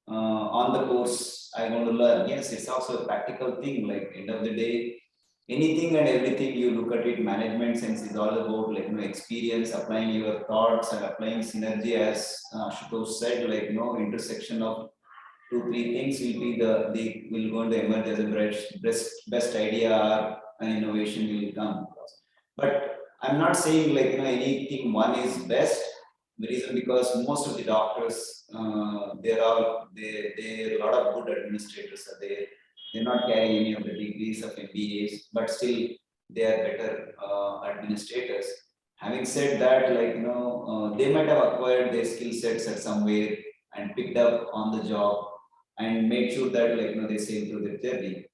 on the course I'm going to learn. Yes, it's also a practical thing. Like, end of the day, anything and everything you look at it, management sense is all about, like, experience, applying your thoughts and applying synergy, as Ashwatosh said, like, intersection of 2-3 things will be they will going to emerge as a best idea, or an innovation will come. But I'm not saying, like, anything one is best. The reason, because most of the doctors, they're a lot of good administrators are there. They're not carrying any of the degrees of MBAs, but still they are better administrators. Having said that, like, they might have acquired their skill sets at somewhere and picked up on the job and made sure that, like, they sail through their journey.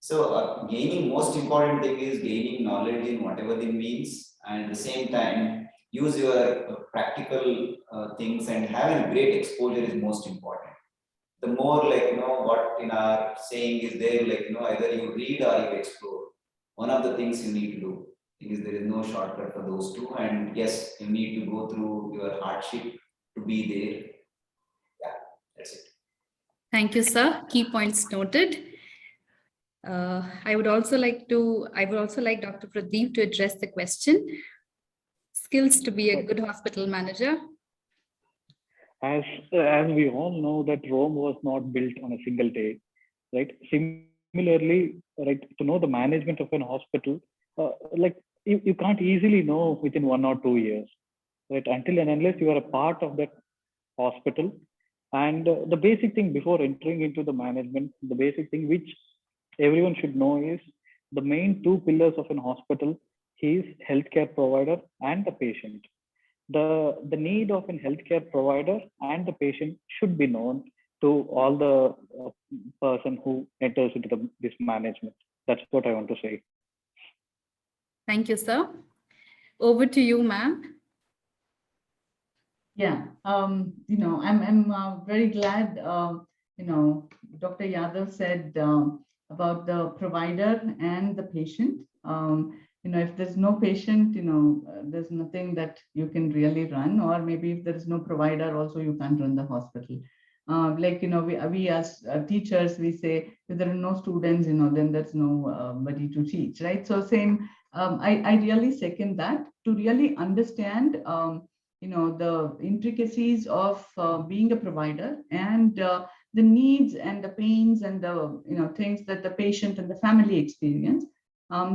So gaining, most important thing is gaining knowledge in whatever the means, and at the same time use your practical things, and having great exposure is most important. the more what in our saying is there, either you read or you explore. One of the things you need to do, because there is no shortcut for those two, and yes, you need to go through your hardship to be there. Yeah, that's it. Thank you, sir. Key points noted. I would also like Dr. Pradeep to address the question. Skills to be a good hospital manager. As we all know that Rome was not built on a single day, right? Similarly, right, to know the management of an hospital, you can't easily know within 1 or 2 years, right? Until and unless you are a part of that hospital. And the basic thing before entering into the management, the basic thing which everyone should know is the main 2 pillars of an hospital is healthcare provider and the patient. The need of a healthcare provider and the patient should be known to all the person who enters into this management. That's what I want to say. Thank you, sir. Over to you, ma'am. Yeah, I'm very glad, Dr. Yadav said about the provider and the patient. If there's no patient, there's nothing that you can really run, or maybe if there is no provider also, you can't run the hospital. We as teachers, we say if there are no students, then there's nobody to teach, right? So same, I really second that. To really understand, the intricacies of being a provider and the needs and the pains and the things that the patient and the family experience.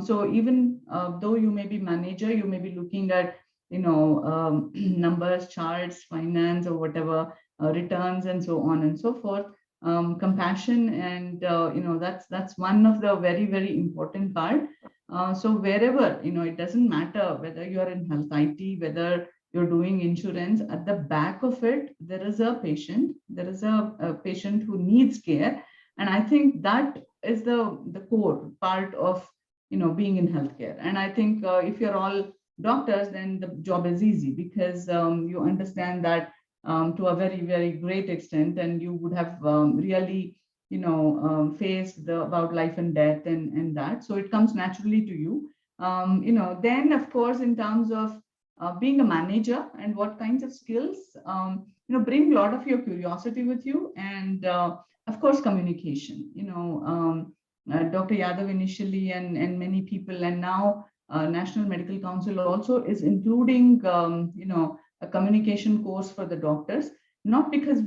So even though you may be manager, you may be looking at numbers, charts, finance, or whatever, returns, and so on and so forth. Compassion, and that's one of the very, very important part. So wherever, it doesn't matter whether you are in health IT, whether you're doing insurance, at the back of it, there is a patient. There is a patient who needs care. And I think that is the core part of, being in healthcare. And I think if you're all doctors, then the job is easy, because you understand that to a very, very great extent, and you would have really, faced about life and death and that. So it comes naturally to you. Then of course, in terms of being a manager and what kinds of skills, bring a lot of your curiosity with you, and of course, communication. Dr. Yadav initially and many people, and now National Medical Council also is including, a communication course for the doctors, not because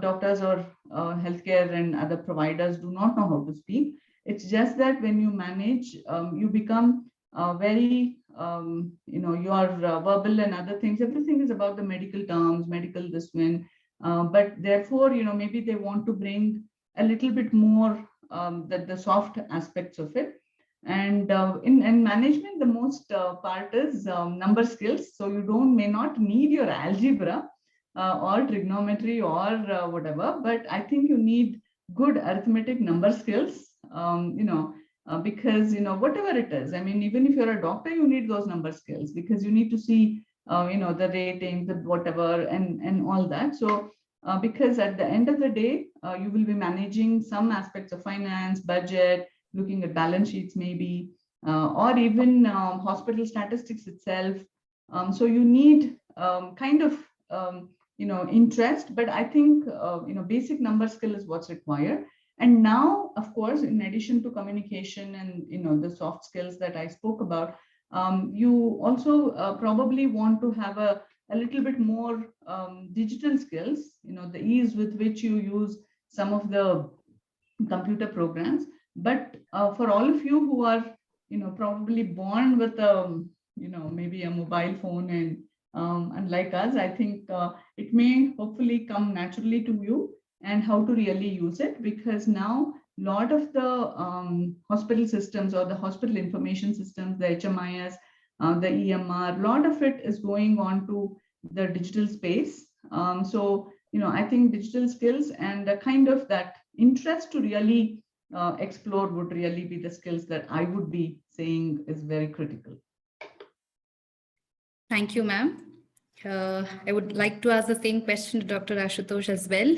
doctors or healthcare and other providers do not know how to speak. It's just that when you manage, you become very, your verbal and other things, everything is about the medical terms, medical this one. But therefore, maybe they want to bring a little bit more the soft aspects of it. And in management, the most part is number skills. So you may not need your algebra or trigonometry or whatever, but I think you need good arithmetic number skills, because, whatever it is, I mean, even if you're a doctor, you need those number skills, because you need to see, the ratings, the whatever, and all that. So because at the end of the day, you will be managing some aspects of finance, budget, looking at balance sheets maybe, or even hospital statistics itself. So you need kind of, interest, but I think, basic number skill is what's required. And now, of course, in addition to communication and, the soft skills that I spoke about, you also probably want to have a little bit more digital skills, the ease with which you use some of the computer programs. But for all of you who are, probably born with maybe a mobile phone, and unlike us, I think it may hopefully come naturally to you, and how to really use it, because now a lot of the hospital systems or the hospital information systems, the HMIS, the EMR, a lot of it is going on to the digital space. So, I think digital skills and the kind of that interest to really explore would really be the skills that I would be saying is very critical. Thank you, ma'am. I would like to ask the same question to Dr. Ashwatosh as well.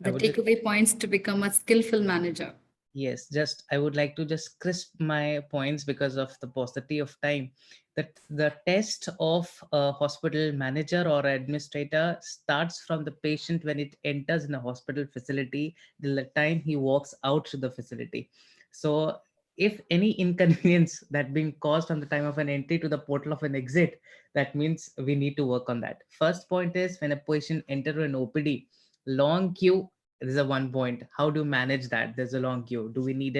The takeaway points to become a skillful manager. Yes, I would like to just crisp my points because of the paucity of time. That the test of a hospital manager or administrator starts from the patient when it enters in a hospital facility till the time he walks out to the facility. So if any inconvenience that being caused from the time of an entry to the portal of an exit, that means we need to work on that. First point is when a patient enter an OPD, long queue, there's a one point. How do you manage that? There's a long queue. Do we need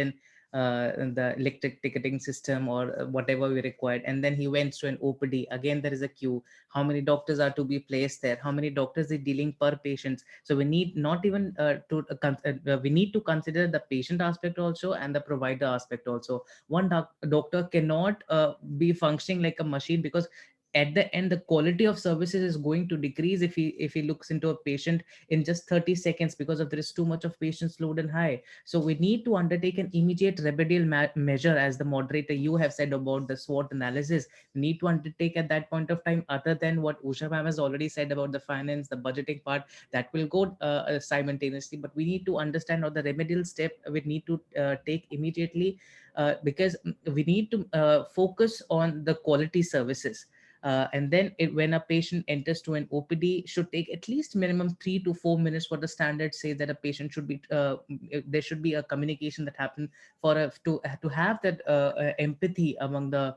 the electric ticketing system or whatever we required? And then he went to an OPD. Again, there is a queue. How many doctors are to be placed there? How many doctors are dealing per patient? So we need not even we need to consider the patient aspect also and the provider aspect also. One doctor cannot be functioning like a machine, because at the end the quality of services is going to decrease if he looks into a patient in just 30 seconds, because of there is too much of patients load and high. So we need to undertake an immediate remedial measure, as the moderator you have said about the SWOT analysis. We need to undertake at that point of time, other than what Usha ma'am has already said about the finance, the budgeting part, that will go simultaneously. But we need to understand what the remedial step we need to take immediately, because we need to focus on the quality services. And then when a patient enters to an OPD, should take at least minimum 3 to 4 minutes. What the standards say that a patient should be, there should be a communication that happen for to have that empathy among to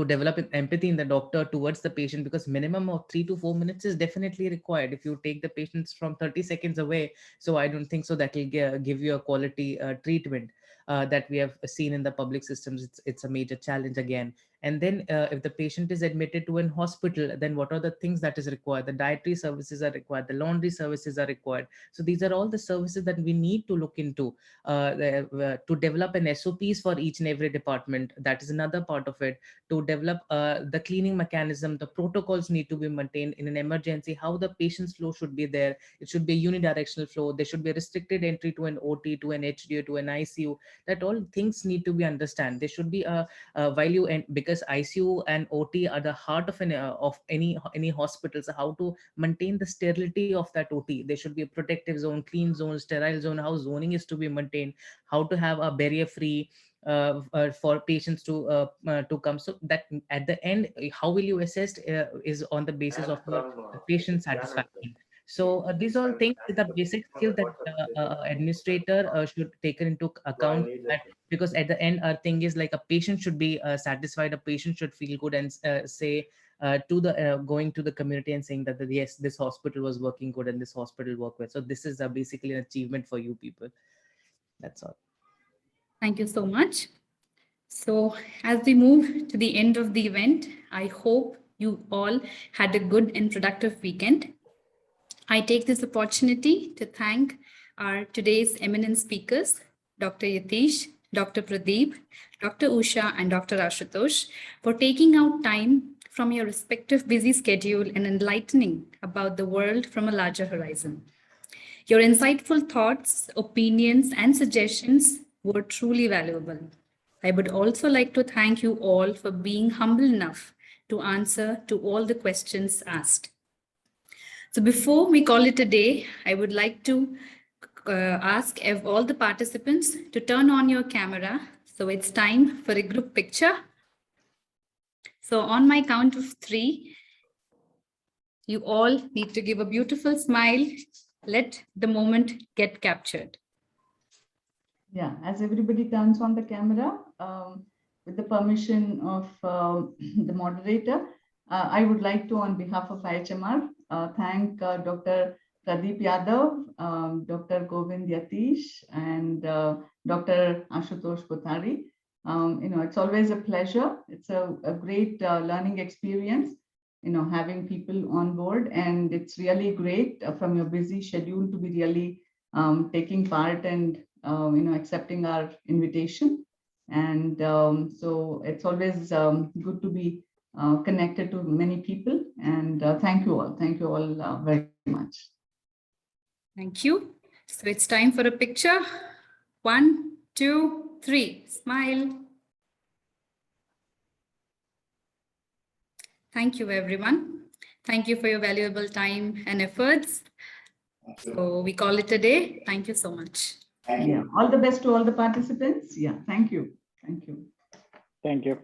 develop empathy in the doctor towards the patient, because minimum of 3 to 4 minutes is definitely required. If you take the patients from 30 seconds away, so I don't think so that will give you a quality treatment that we have seen in the public systems. It's a major challenge again. And then if the patient is admitted to an hospital, then what are the things that is required? The dietary services are required, the laundry services are required. So these are all the services that we need to look into to develop an SOPs for each and every department. That is another part of it. To develop the cleaning mechanism, the protocols need to be maintained in an emergency, how the patient's flow should be there. It should be a unidirectional flow. There should be a restricted entry to an OT, to an HDO, to an ICU. That all things need to be understand. There should be a while you, and because ICU and OT are the heart of any hospital. So how to maintain the sterility of that OT? There should be a protective zone, clean zone, sterile zone, how zoning is to be maintained, how to have a barrier free for patients to come. So that at the end, how will you assess is on the basis of the patient satisfaction. So these all things are the basic skill that administrator should take into account. Because at the end, our thing is like a patient should be satisfied, a patient should feel good, and say to the going to the community and saying that yes, this hospital was working good and this hospital worked well. So this is basically an achievement for you people. That's all. Thank you so much. So as we move to the end of the event, I hope you all had a good and productive weekend. I take this opportunity to thank our today's eminent speakers, Dr. Yatish, Dr. Pradeep, Dr. Usha, and Dr. Ashwatosh, for taking out time from your respective busy schedule and enlightening about the world from a larger horizon. Your insightful thoughts, opinions, and suggestions were truly valuable. I would also like to thank you all for being humble enough to answer to all the questions asked. So before we call it a day, I would like to ask all the participants to turn on your camera. So it's time for a group picture. So on my count of 3, you all need to give a beautiful smile. Let the moment get captured. Yeah, as everybody turns on the camera, with the permission of the moderator, I would like to, on behalf of IIHMR, thank Dr. Pradeep Yadav, Dr. Govind Yatish, and Dr. Ashwatosh Kothari. It's always a pleasure. It's a great learning experience, having people on board, and it's really great from your busy schedule to be really taking part and accepting our invitation. And so it's always good to be connected to many people. And thank you all. Thank you all very much. Thank you. So it's time for a picture. 1, 2, 3. Smile. Thank you, everyone. Thank you for your valuable time and efforts. Thank you. So we call it a day. Thank you so much. Thank you. Yeah, all the best to all the participants. Yeah, thank you. Thank you. Thank you.